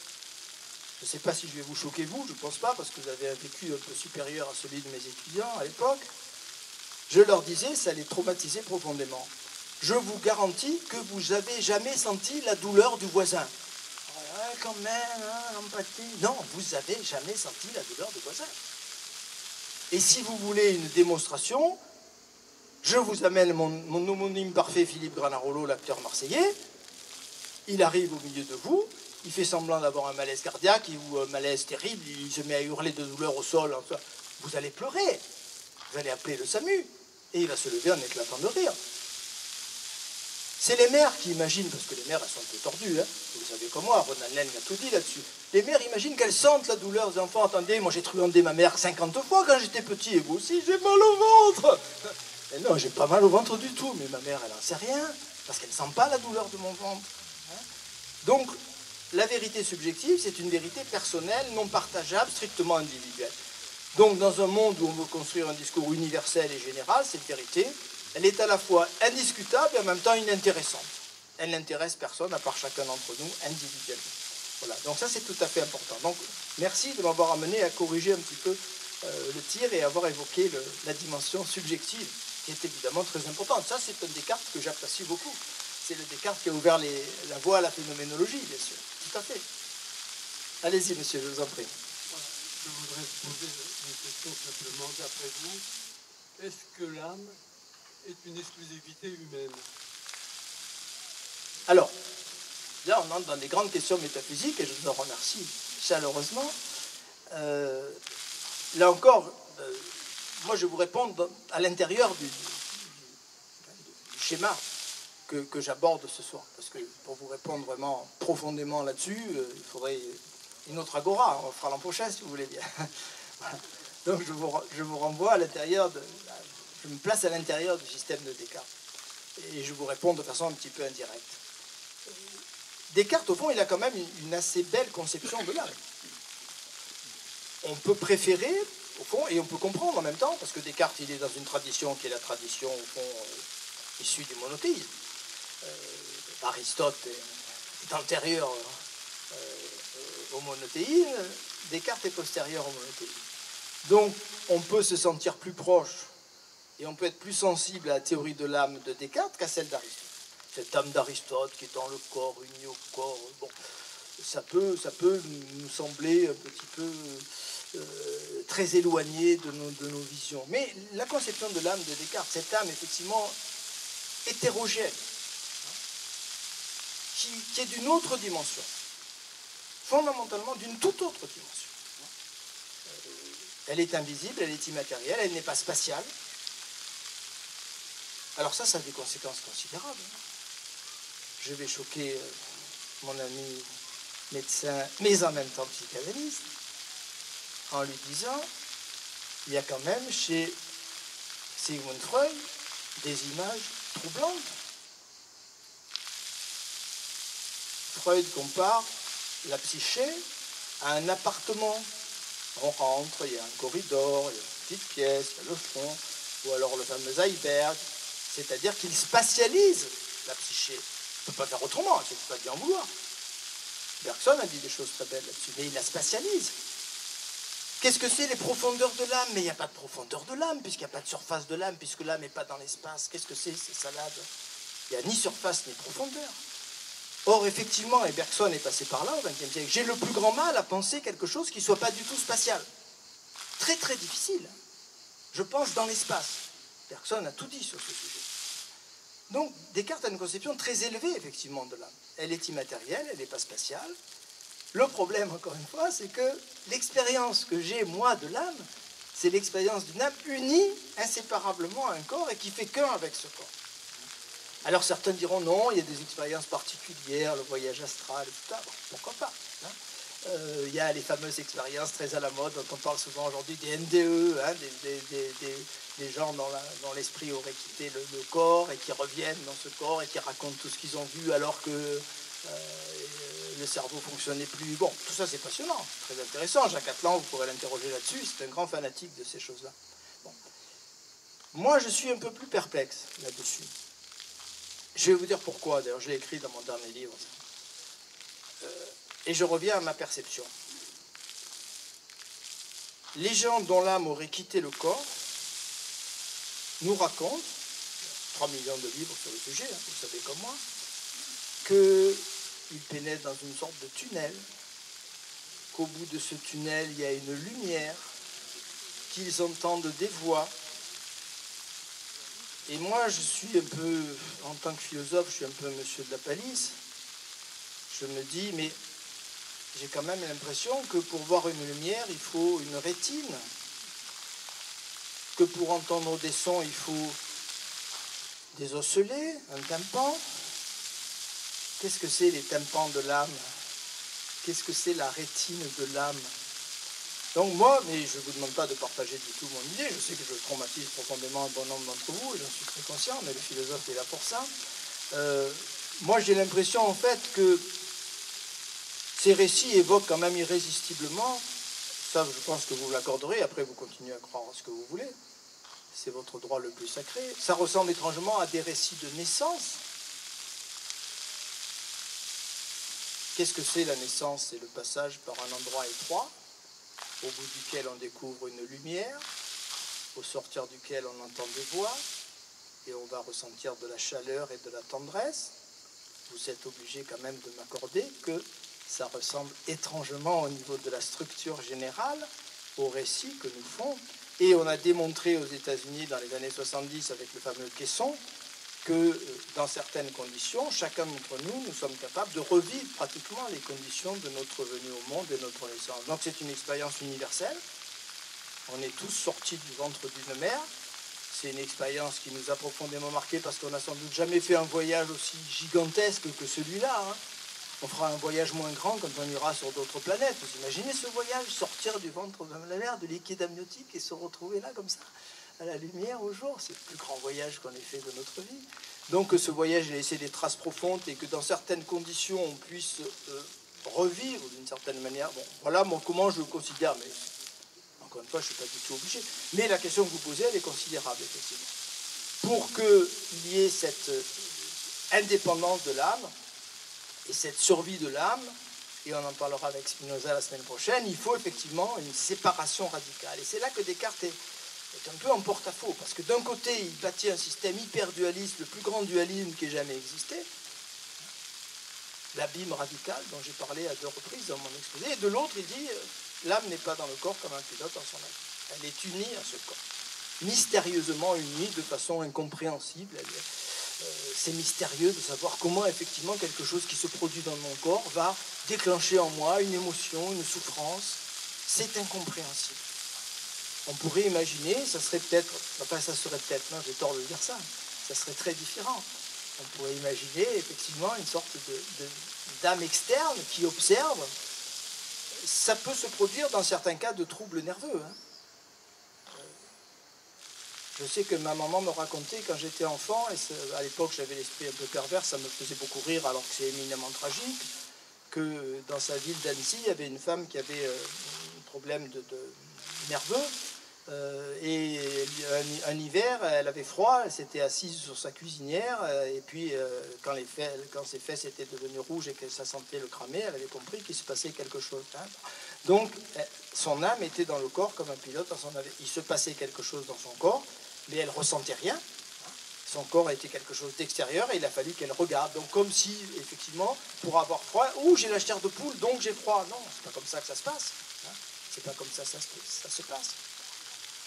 Je ne sais pas si je vais vous choquer, vous, je ne pense pas, parce que vous avez un vécu un peu supérieur à celui de mes étudiants à l'époque. Je leur disais, ça les traumatisait profondément. Je vous garantis que vous n'avez jamais senti la douleur du voisin. Ouais, quand même, hein, l'empathie. Non, vous n'avez jamais senti la douleur du voisin. Et si vous voulez une démonstration, je vous amène mon homonyme parfait, Philippe Granarolo, l'acteur marseillais. Il arrive au milieu de vous, il fait semblant d'avoir un malaise cardiaque ou un malaise terrible, il se met à hurler de douleur au sol. Enfin, vous allez pleurer, vous allez appeler le SAMU, et il va se lever en éclatant de rire. C'est les mères qui imaginent, parce que les mères, elles sont un peu tordues, hein, vous savez comme moi, Ronan Laine a tout dit là-dessus. Les mères imaginent qu'elles sentent la douleur des enfants. Attendez, moi j'ai truandé ma mère 50 fois quand j'étais petit, et vous aussi, j'ai mal au ventre. Et non, j'ai pas mal au ventre du tout, mais ma mère, elle n'en sait rien, parce qu'elle ne sent pas la douleur de mon ventre. Hein. Donc, la vérité subjective, c'est une vérité personnelle, non partageable, strictement individuelle. Donc, dans un monde où on veut construire un discours universel et général, cette vérité, elle est à la fois indiscutable et en même temps inintéressante. Elle n'intéresse personne, à part chacun d'entre nous, individuellement. Voilà, donc ça, c'est tout à fait important. Donc, merci de m'avoir amené à corriger un petit peu le tir et avoir évoqué la dimension subjective, qui est évidemment très importante. Ça, c'est un Descartes que j'apprécie beaucoup. C'est le Descartes qui a ouvert la voie à la phénoménologie, bien sûr. Tout à fait. Allez-y, monsieur, je vous en prie. Voilà. Je voudrais vous poser une question simplement. D'après vous, est-ce que l'âme est une exclusivité humaine? Alors, là, on entre dans des grandes questions métaphysiques, et je vous en remercie chaleureusement. Là encore, moi, je vous réponds à l'intérieur du schéma que j'aborde ce soir. Parce que pour vous répondre vraiment profondément là-dessus, il faudrait une autre agora. On fera l'an prochain, si vous voulez bien. Voilà. Donc, je vous renvoie à l'intérieur je me place à l'intérieur du système de Descartes. Et je vous réponds de façon un petit peu indirecte. Descartes, au fond, il a quand même une assez belle conception de l'âme. On peut préférer, au fond, et on peut comprendre en même temps, parce que Descartes, il est dans une tradition qui est la tradition, au fond, issue du monothéisme. Aristote est antérieur au monothéisme, Descartes est postérieur au monothéisme. Donc, on peut se sentir plus proche, et on peut être plus sensible à la théorie de l'âme de Descartes qu'à celle d'Aristote. Cette âme d'Aristote qui est dans le corps, unie au corps, bon, ça peut nous sembler un petit peu très éloigné de nos visions. Mais la conception de l'âme de Descartes, cette âme effectivement hétérogène, qui est d'une autre dimension, fondamentalement d'une toute autre dimension. Elle est invisible, elle est immatérielle, elle n'est pas spatiale. Alors ça a des conséquences considérables. Je vais choquer mon ami médecin, mais en même temps psychanalyste, en lui disant, il y a quand même chez Sigmund Freud des images troublantes. Freud compare la psyché à un appartement. On rentre, il y a un corridor, il y a une petite pièce, il y a le fond, ou alors le fameux iceberg, c'est-à-dire qu'il spatialise la psyché. Il ne peut pas faire autrement, c'est pas bien en vouloir. Bergson a dit des choses très belles là-dessus, mais il la spatialise. Qu'est-ce que c'est les profondeurs de l'âme? Mais il n'y a pas de profondeur de l'âme, puisqu'il n'y a pas de surface de l'âme, puisque l'âme n'est pas dans l'espace. Qu'est-ce que c'est ces salades? Il n'y a ni surface ni profondeur. Or, effectivement, et Bergson est passé par là au XXe siècle, j'ai le plus grand mal à penser quelque chose qui ne soit pas du tout spatial. Très, très difficile. Je pense dans l'espace. Bergson a tout dit sur ce sujet. Donc, Descartes a une conception très élevée, effectivement, de l'âme. Elle est immatérielle, elle n'est pas spatiale. Le problème, encore une fois, c'est que l'expérience que j'ai, moi, de l'âme, C'est l'expérience d'une âme unie inséparablement à un corps et qui fait qu'un avec ce corps. Alors certains diront non, il y a des expériences particulières, le voyage astral, etc. Bon, pourquoi pas, hein. Il y a les fameuses expériences très à la mode dont on parle souvent aujourd'hui, des NDE, hein, des gens dont l'esprit aurait quitté le corps et qui reviennent dans ce corps et qui racontent tout ce qu'ils ont vu alors que le cerveau ne fonctionnait plus. Bon, tout ça c'est passionnant, très intéressant. Jacques Atlan, vous pourrez l'interroger là-dessus, c'est un grand fanatique de ces choses-là. Bon. Moi, je suis un peu plus perplexe là-dessus. Je vais vous dire pourquoi, d'ailleurs, je l'ai écrit dans mon dernier livre. Et je reviens à ma perception. Les gens dont l'âme aurait quitté le corps nous racontent, 3 millions de livres sur le sujet, hein, vous savez comme moi, qu'ils pénètrent dans une sorte de tunnel, qu'au bout de ce tunnel, il y a une lumière, qu'ils entendent des voix. Et moi, je suis un peu, en tant que philosophe, je suis un peu monsieur de la palisse. Je me dis, mais j'ai quand même l'impression que pour voir une lumière, il faut une rétine. Que pour entendre des sons, il faut des osselets, un tympan. Qu'est-ce que c'est les tympans de l'âme? Qu'est-ce que c'est la rétine de l'âme? Donc moi, mais je ne vous demande pas de partager du tout mon idée, je sais que je traumatise profondément un bon nombre d'entre vous, et j'en suis très conscient, mais le philosophe est là pour ça. Moi j'ai l'impression en fait que ces récits évoquent quand même irrésistiblement, ça je pense que vous l'accorderez, après vous continuez à croire ce que vous voulez, c'est votre droit le plus sacré, ça ressemble étrangement à des récits de naissance. Qu'est-ce que c'est la naissance? C'est le passage par un endroit étroit, au bout duquel on découvre une lumière, au sortir duquel on entend des voix, et on va ressentir de la chaleur et de la tendresse. Vous êtes obligé quand même de m'accorder que ça ressemble étrangement au niveau de la structure générale au récit que nous font. Et on a démontré aux États-Unis dans les années 70 avec le fameux caisson que dans certaines conditions, chacun d'entre nous, nous sommes capables de revivre pratiquement les conditions de notre venue au monde et de notre naissance. Donc c'est une expérience universelle. On est tous sortis du ventre d'une mère. C'est une expérience qui nous a profondément marqués parce qu'on n'a sans doute jamais fait un voyage aussi gigantesque que celui-là, hein. On fera un voyage moins grand quand on ira sur d'autres planètes. Vous imaginez ce voyage, sortir du ventre de la mer, de liquide amniotique et se retrouver là comme ça, à la lumière au jour. C'est le plus grand voyage qu'on ait fait de notre vie. Donc ce voyage a laissé des traces profondes et que dans certaines conditions on puisse revivre d'une certaine manière. Bon, voilà comment je le considère, mais encore une fois je ne suis pas du tout obligé. Mais la question que vous posez, elle est considérable, effectivement. Pour qu'il y ait cette indépendance de l'âme, et cette survie de l'âme, et on en parlera avec Spinoza la semaine prochaine, il faut effectivement une séparation radicale. Et c'est là que Descartes est un peu en porte-à-faux, parce que d'un côté, il bâtit un système hyper dualiste, le plus grand dualisme qui ait jamais existé, l'abîme radical dont j'ai parlé à 2 reprises dans mon exposé, et de l'autre, il dit, l'âme n'est pas dans le corps comme un pilote dans son avion. Elle est unie à ce corps, mystérieusement unie, de façon incompréhensible. C'est mystérieux de savoir comment effectivement quelque chose qui se produit dans mon corps va déclencher en moi une émotion, une souffrance. C'est incompréhensible. On pourrait imaginer, ça serait peut-être, enfin ça serait peut-être, non j'ai tort de dire ça, ça serait très différent. On pourrait imaginer effectivement une sorte d'âme externe qui observe. Ça peut se produire dans certains cas de troubles nerveux, hein. Je sais que ma maman me racontait quand j'étais enfant, et à l'époque j'avais l'esprit un peu pervers, ça me faisait beaucoup rire alors que c'est éminemment tragique, que dans sa ville d'Annecy, il y avait une femme qui avait un problème de nerveux, et un hiver, elle avait froid, elle s'était assise sur sa cuisinière, et puis quand ses fesses étaient devenues rouges et que ça sentait le cramer, elle avait compris qu'il se passait quelque chose. Hein. Donc son âme était dans le corps comme un pilote dans son avion. Il se passait quelque chose dans son corps, mais elle ne ressentait rien. Son corps était quelque chose d'extérieur et il a fallu qu'elle regarde. Donc comme si, effectivement, pour avoir froid, j'ai la chair de poule, donc j'ai froid. Non, c'est pas comme ça que ça se passe. Hein. C'est pas comme ça que ça se passe.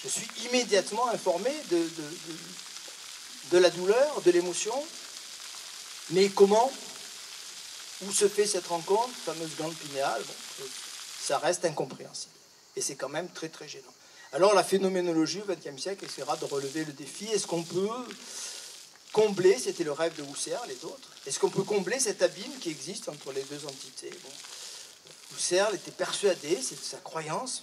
Je suis immédiatement informé de la douleur, de l'émotion. Mais comment? Où se fait cette rencontre, fameuse glande pinéale? Bon, ça reste incompréhensible. Et c'est quand même très très gênant. Alors la phénoménologie au XXe siècle essaiera de relever le défi. Est-ce qu'on peut combler, c'était le rêve de Husserl et d'autres, est-ce qu'on peut combler cet abîme qui existe entre les deux entités? Bon. Husserl était persuadé, c'est sa croyance,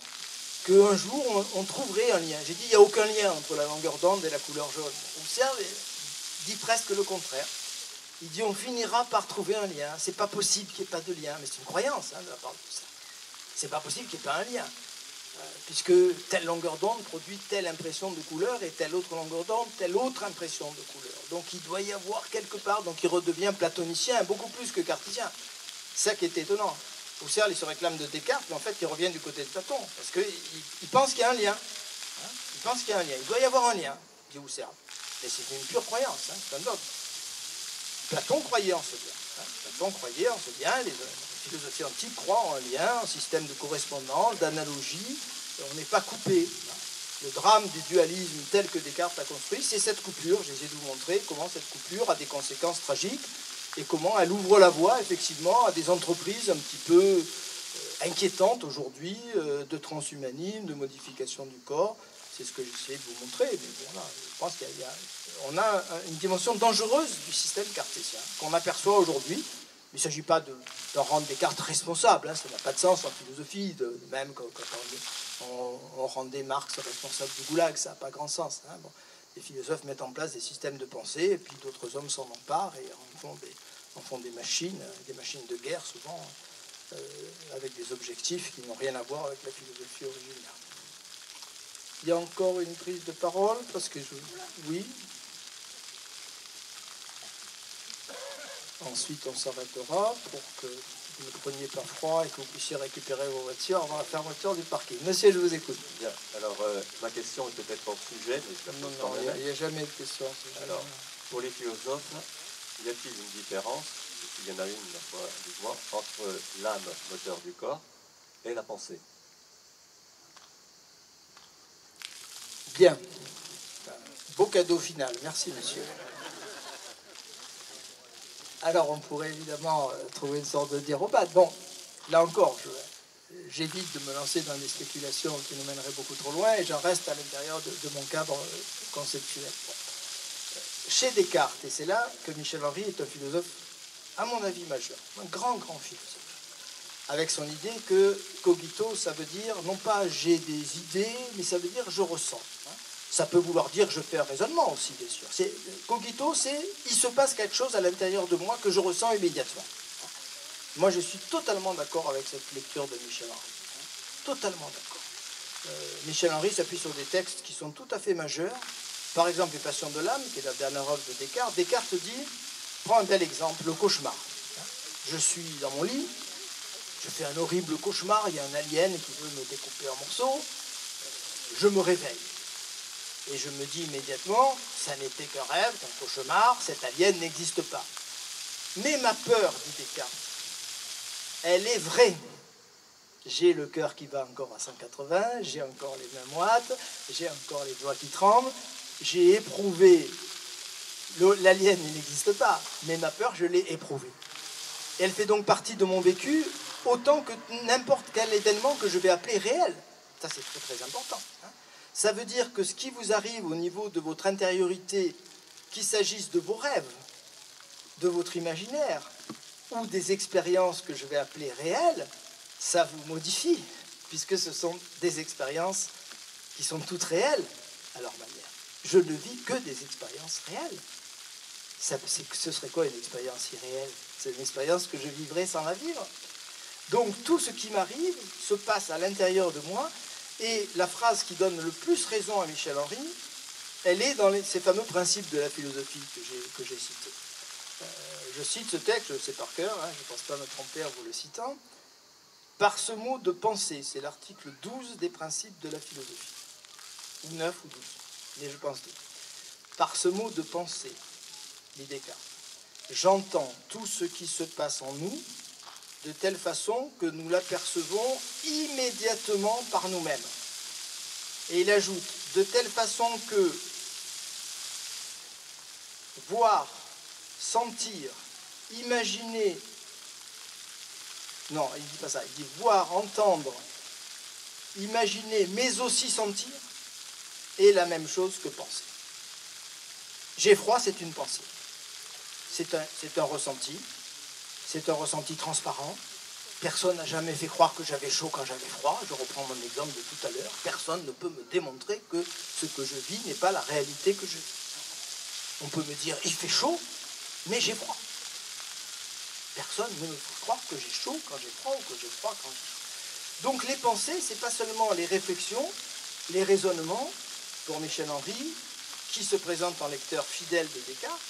qu'un jour on trouverait un lien. J'ai dit il n'y a aucun lien entre la longueur d'onde et la couleur jaune. Husserl dit presque le contraire. Il dit on finira par trouver un lien. C'est pas possible qu'il n'y ait pas de lien, mais c'est une croyance de la part de Husserl. C'est pas possible qu'il n'y ait pas un lien. Puisque telle longueur d'onde produit telle impression de couleur et telle autre longueur d'onde, telle autre impression de couleur. Donc il doit y avoir quelque part, donc il redevient platonicien, beaucoup plus que cartésien. C'est ça qui est étonnant. Husserl, il se réclame de Descartes, mais en fait il revient du côté de Platon, parce qu'il pense qu'il y a un lien. Il pense qu'il y a un lien. Il doit y avoir un lien, dit Husserl. Et c'est une pure croyance, c'est un dogme. Platon croyait en ce lien. Platon croyait en ce lien, les philosophies antiques croient en un lien, un système de correspondance, d'analogie, on n'est pas coupé. Le drame du dualisme tel que Descartes l'a construit, c'est cette coupure. J'essaie de vous montrer comment cette coupure a des conséquences tragiques et comment elle ouvre la voie, effectivement, à des entreprises un petit peu inquiétantes aujourd'hui, de transhumanisme, de modification du corps. C'est ce que j'essaie de vous montrer. Mais voilà, je pense qu'on a une dimension dangereuse du système cartésien qu'on aperçoit aujourd'hui. Il ne s'agit pas d'en rendre Descartes responsable, ça n'a pas de sens en philosophie, même quand on rendait Marx responsable du goulag, ça n'a pas grand sens. Bon, les philosophes mettent en place des systèmes de pensée, et puis d'autres hommes s'en emparent et en font des machines de guerre souvent, avec des objectifs qui n'ont rien à voir avec la philosophie originale. Il y a encore une prise de parole, parce que oui. Ensuite, on s'arrêtera pour que vous ne preniez pas froid et que vous puissiez récupérer vos voitures avant la fermeture du parking. Monsieur, je vous écoute. Bien. Alors, ma question est peut-être hors sujet, mais je la pose quand même. Il n'y a jamais de question. Alors, pour les philosophes, y a-t-il une différence, s'il y en a une, la fois, dites-moi, entre l'âme, moteur du corps, et la pensée? Bien. Beau cadeau final. Merci, monsieur. Alors, on pourrait évidemment trouver une sorte de dérobade. Bon, là encore, j'évite de me lancer dans des spéculations qui nous mèneraient beaucoup trop loin et j'en reste à l'intérieur de mon cadre conceptuel. Bon. Chez Descartes, et c'est là que Michel Henry est un philosophe, à mon avis, majeur, un grand philosophe, avec son idée que cogito, ça veut dire, non pas j'ai des idées, mais ça veut dire je ressens. Ça peut vouloir dire je fais un raisonnement aussi, bien sûr. Cogito, c'est il se passe quelque chose à l'intérieur de moi que je ressens immédiatement. Moi, je suis totalement d'accord avec cette lecture de Michel Henry. Totalement d'accord. Michel Henry s'appuie sur des textes qui sont tout à fait majeurs. Par exemple, Les Passions de l'âme, qui est la dernière œuvre de Descartes. Descartes dit, prends un bel exemple, le cauchemar. Je suis dans mon lit, je fais un horrible cauchemar, il y a un alien qui veut me découper en morceaux, je me réveille. Et je me dis immédiatement, ça n'était qu'un rêve, qu'un cauchemar, cet alien n'existe pas. Mais ma peur, dit Descartes, elle est vraie. J'ai le cœur qui bat encore à 180, j'ai encore les mains moites, j'ai encore les doigts qui tremblent, j'ai éprouvé, l'alien il n'existe pas, mais ma peur, je l'ai éprouvée. Et elle fait donc partie de mon vécu, autant que n'importe quel événement que je vais appeler réel. Ça, c'est très très important. Ça veut dire que ce qui vous arrive au niveau de votre intériorité, qu'il s'agisse de vos rêves, de votre imaginaire, ou des expériences que je vais appeler réelles, ça vous modifie, puisque ce sont des expériences qui sont toutes réelles à leur manière. Je ne vis que des expériences réelles. Ce serait quoi une expérience irréelle? C'est une expérience que je vivrais sans la vivre. Donc tout ce qui m'arrive se passe à l'intérieur de moi. Et la phrase qui donne le plus raison à Michel Henry, elle est dans ces fameux principes de la philosophie que j'ai cités. Je cite ce texte, je le sais par cœur, je ne pense pas me tromper en vous le citant. Par ce mot de pensée, c'est l'article 12 des principes de la philosophie. Ou 9 ou 12, mais je pense 12. Par ce mot de pensée, dit Descartes, j'entends tout ce qui se passe en nous, de telle façon que nous l'apercevons immédiatement par nous-mêmes. Et il ajoute, de telle façon que voir, sentir, imaginer, non, il ne dit pas ça, il dit voir, entendre, imaginer, mais aussi sentir, est la même chose que penser. J'ai froid, c'est une pensée. C'est un ressenti. C'est un ressenti transparent. Personne n'a jamais fait croire que j'avais chaud quand j'avais froid. Je reprends mon exemple de tout à l'heure. Personne ne peut me démontrer que ce que je vis n'est pas la réalité que je vis. On peut me dire, il fait chaud, mais j'ai froid. Personne ne me fait croire que j'ai chaud quand j'ai froid ou que j'ai froid quand j'ai chaud. Donc les pensées, ce n'est pas seulement les réflexions, les raisonnements, pour Michel Henry, qui se présente en lecteur fidèle de Descartes.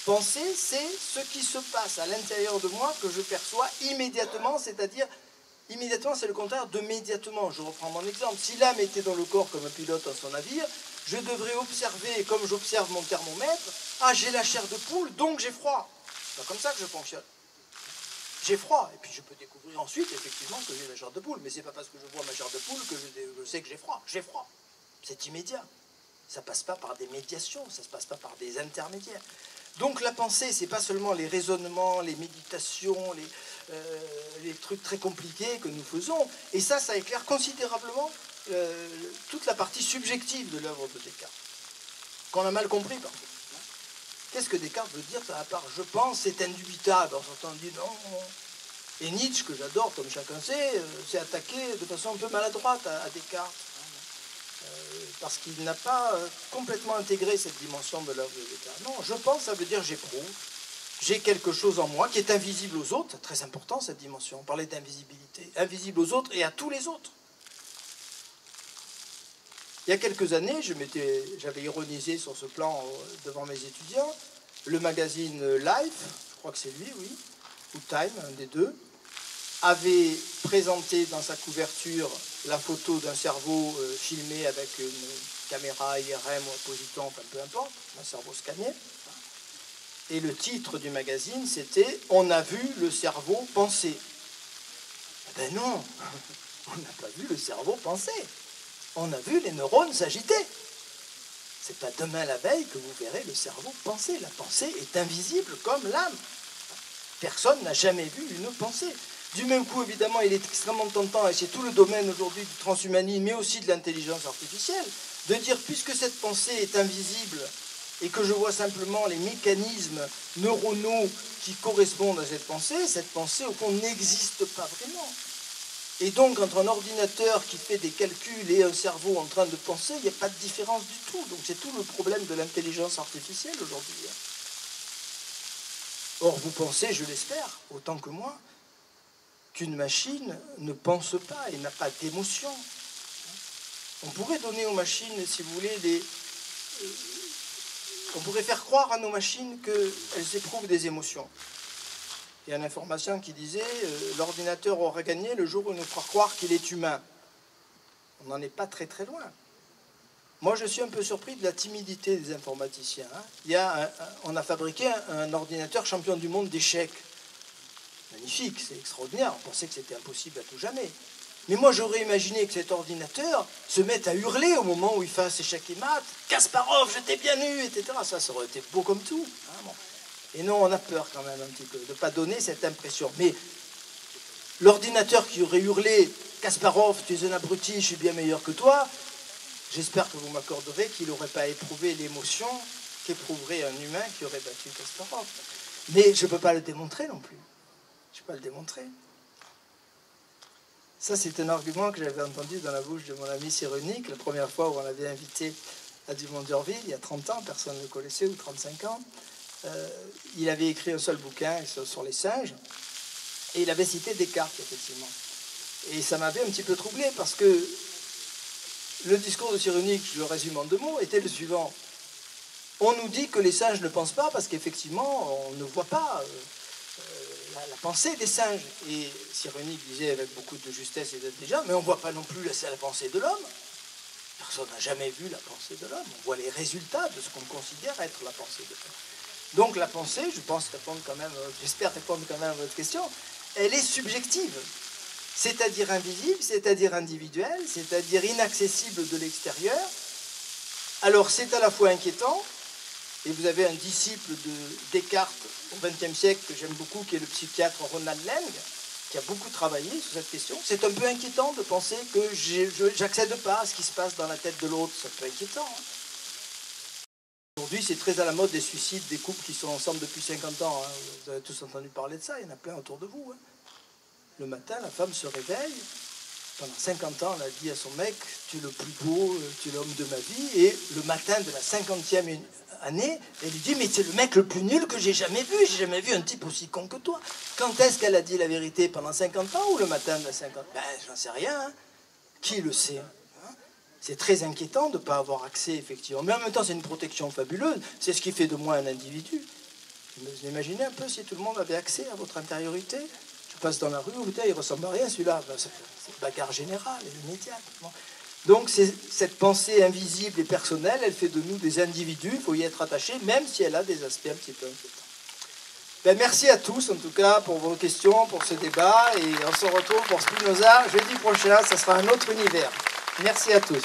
Penser, c'est ce qui se passe à l'intérieur de moi que je perçois immédiatement, c'est-à-dire, immédiatement, c'est le contraire de médiatement. Je reprends mon exemple. Si l'âme était dans le corps comme un pilote dans son navire, je devrais observer, comme j'observe mon thermomètre, ah, j'ai la chair de poule, donc j'ai froid. C'est pas comme ça que je fonctionne. J'ai froid, et puis je peux découvrir ensuite, effectivement, que j'ai la chair de poule. Mais c'est pas parce que je vois ma chair de poule que je sais que j'ai froid. J'ai froid. C'est immédiat. Ça passe pas par des médiations, ça se passe pas par des intermédiaires. Donc la pensée, c'est pas seulement les raisonnements, les méditations, les trucs très compliqués que nous faisons. Et ça éclaire considérablement toute la partie subjective de l'œuvre de Descartes, qu'on a mal compris parfois. Qu'est-ce que Descartes veut dire à part je pense, c'est indubitable. Alors certains disent non. Et Nietzsche, que j'adore, comme chacun sait, s'est attaqué de façon un peu maladroite à Descartes. Parce qu'il n'a pas complètement intégré cette dimension de l'œuvre de Descartes. Non, je pense, ça veut dire j'éprouve. J'ai quelque chose en moi qui est invisible aux autres. C'est très important cette dimension. On parlait d'invisibilité. Invisible aux autres et à tous les autres. Il y a quelques années, j'avais ironisé sur ce plan devant mes étudiants. Le magazine Life, je crois que c'est lui, oui, ou Time, un des deux, avait présenté dans sa couverture la photo d'un cerveau filmé avec une caméra IRM ou un positron, enfin peu importe, un cerveau scanné. Et le titre du magazine, c'était « On a vu le cerveau penser ». Eh ben non, on n'a pas vu le cerveau penser. On a vu les neurones s'agiter. C'est pas demain la veille que vous verrez le cerveau penser. La pensée est invisible comme l'âme. Personne n'a jamais vu une pensée. Du même coup, évidemment, il est extrêmement tentant, et c'est tout le domaine aujourd'hui du transhumanisme, mais aussi de l'intelligence artificielle, de dire, puisque cette pensée est invisible, et que je vois simplement les mécanismes neuronaux qui correspondent à cette pensée, au fond, n'existe pas vraiment. Et donc, entre un ordinateur qui fait des calculs et un cerveau en train de penser, il n'y a pas de différence du tout. Donc, c'est tout le problème de l'intelligence artificielle aujourd'hui. Or, vous pensez, je l'espère, autant que moi, qu'une machine ne pense pas et n'a pas d'émotion. On pourrait donner aux machines, si vous voulez, on pourrait faire croire à nos machines qu'elles éprouvent des émotions. Il y a un informaticien qui disait l'ordinateur aura gagné le jour où il nous fera croire qu'il est humain. On n'en est pas très très loin. Moi, je suis un peu surpris de la timidité des informaticiens. On a fabriqué un ordinateur champion du monde d'échecs. Magnifique, c'est extraordinaire. On pensait que c'était impossible à tout jamais. Mais moi, j'aurais imaginé que cet ordinateur se mette à hurler au moment où il fasse échec et maths. Kasparov, je t'ai bien eu, etc. Ça aurait été beau comme tout. Hein, bon. Et non, on a peur quand même un petit peu de ne pas donner cette impression. Mais l'ordinateur qui aurait hurlé « Kasparov, tu es un abruti, je suis bien meilleur que toi », j'espère que vous m'accorderez qu'il n'aurait pas éprouvé l'émotion qu'éprouverait un humain qui aurait battu Kasparov. Mais je ne peux pas le démontrer non plus. Je ne peux pas le démontrer. Ça, c'est un argument que j'avais entendu dans la bouche de mon ami Cyrulnik, la première fois où on l'avait invité à Dumont d'Urville, il y a 30 ans, personne ne le connaissait, ou 35 ans. Il avait écrit un seul bouquin sur les singes, et il avait cité Descartes, effectivement. Et ça m'avait un petit peu troublé, parce que le discours de Cyrulnik, je le résume en 2 mots, était le suivant. On nous dit que les singes ne pensent pas, parce qu'effectivement, on ne voit pas la pensée des singes. Et Cyrulnik disait avec beaucoup de justesse et d'intelligence, mais on ne voit pas non plus la pensée de l'homme. Personne n'a jamais vu la pensée de l'homme. On voit les résultats de ce qu'on considère être la pensée de l'homme. Donc la pensée, je pense répondre quand même, j'espère répondre quand même à votre question, elle est subjective, c'est-à-dire invisible, c'est-à-dire individuelle, c'est-à-dire inaccessible de l'extérieur. Alors c'est à la fois inquiétant, et vous avez un disciple de Descartes au XXe siècle que j'aime beaucoup, qui est le psychiatre Ronald Lang, qui a beaucoup travaillé sur cette question. C'est un peu inquiétant de penser que j'accède pas à ce qui se passe dans la tête de l'autre. C'est un peu inquiétant. Hein. Aujourd'hui, c'est très à la mode des suicides des couples qui sont ensemble depuis 50 ans. Hein. Vous avez tous entendu parler de ça, il y en a plein autour de vous. Hein. Le matin, la femme se réveille. Pendant 50 ans, elle a dit à son mec, tu es le plus beau, tu es l'homme de ma vie. Et le matin de la 50e année, elle lui dit, mais c'est le mec le plus nul que j'ai jamais vu. J'ai jamais vu un type aussi con que toi. Quand est-ce qu'elle a dit la vérité? Pendant 50 ans ou le matin de la 50e? Ben, j'en sais rien. Hein. Qui le sait? C'est très inquiétant de ne pas avoir accès, effectivement. Mais en même temps, c'est une protection fabuleuse. C'est ce qui fait de moi un individu. Vous imaginez un peu si tout le monde avait accès à votre intériorité? Je passe dans la rue, vous dites, il ressemble à rien celui-là. Ben, c'est bagarre générale, immédiate. Bon. Donc cette pensée invisible et personnelle, elle fait de nous des individus, il faut y être attaché, même si elle a des aspects un petit peu inquiétants. Ben, merci à tous, en tout cas, pour vos questions, pour ce débat, et on se retrouve pour Spinoza jeudi prochain, ça sera un autre univers. Merci à tous.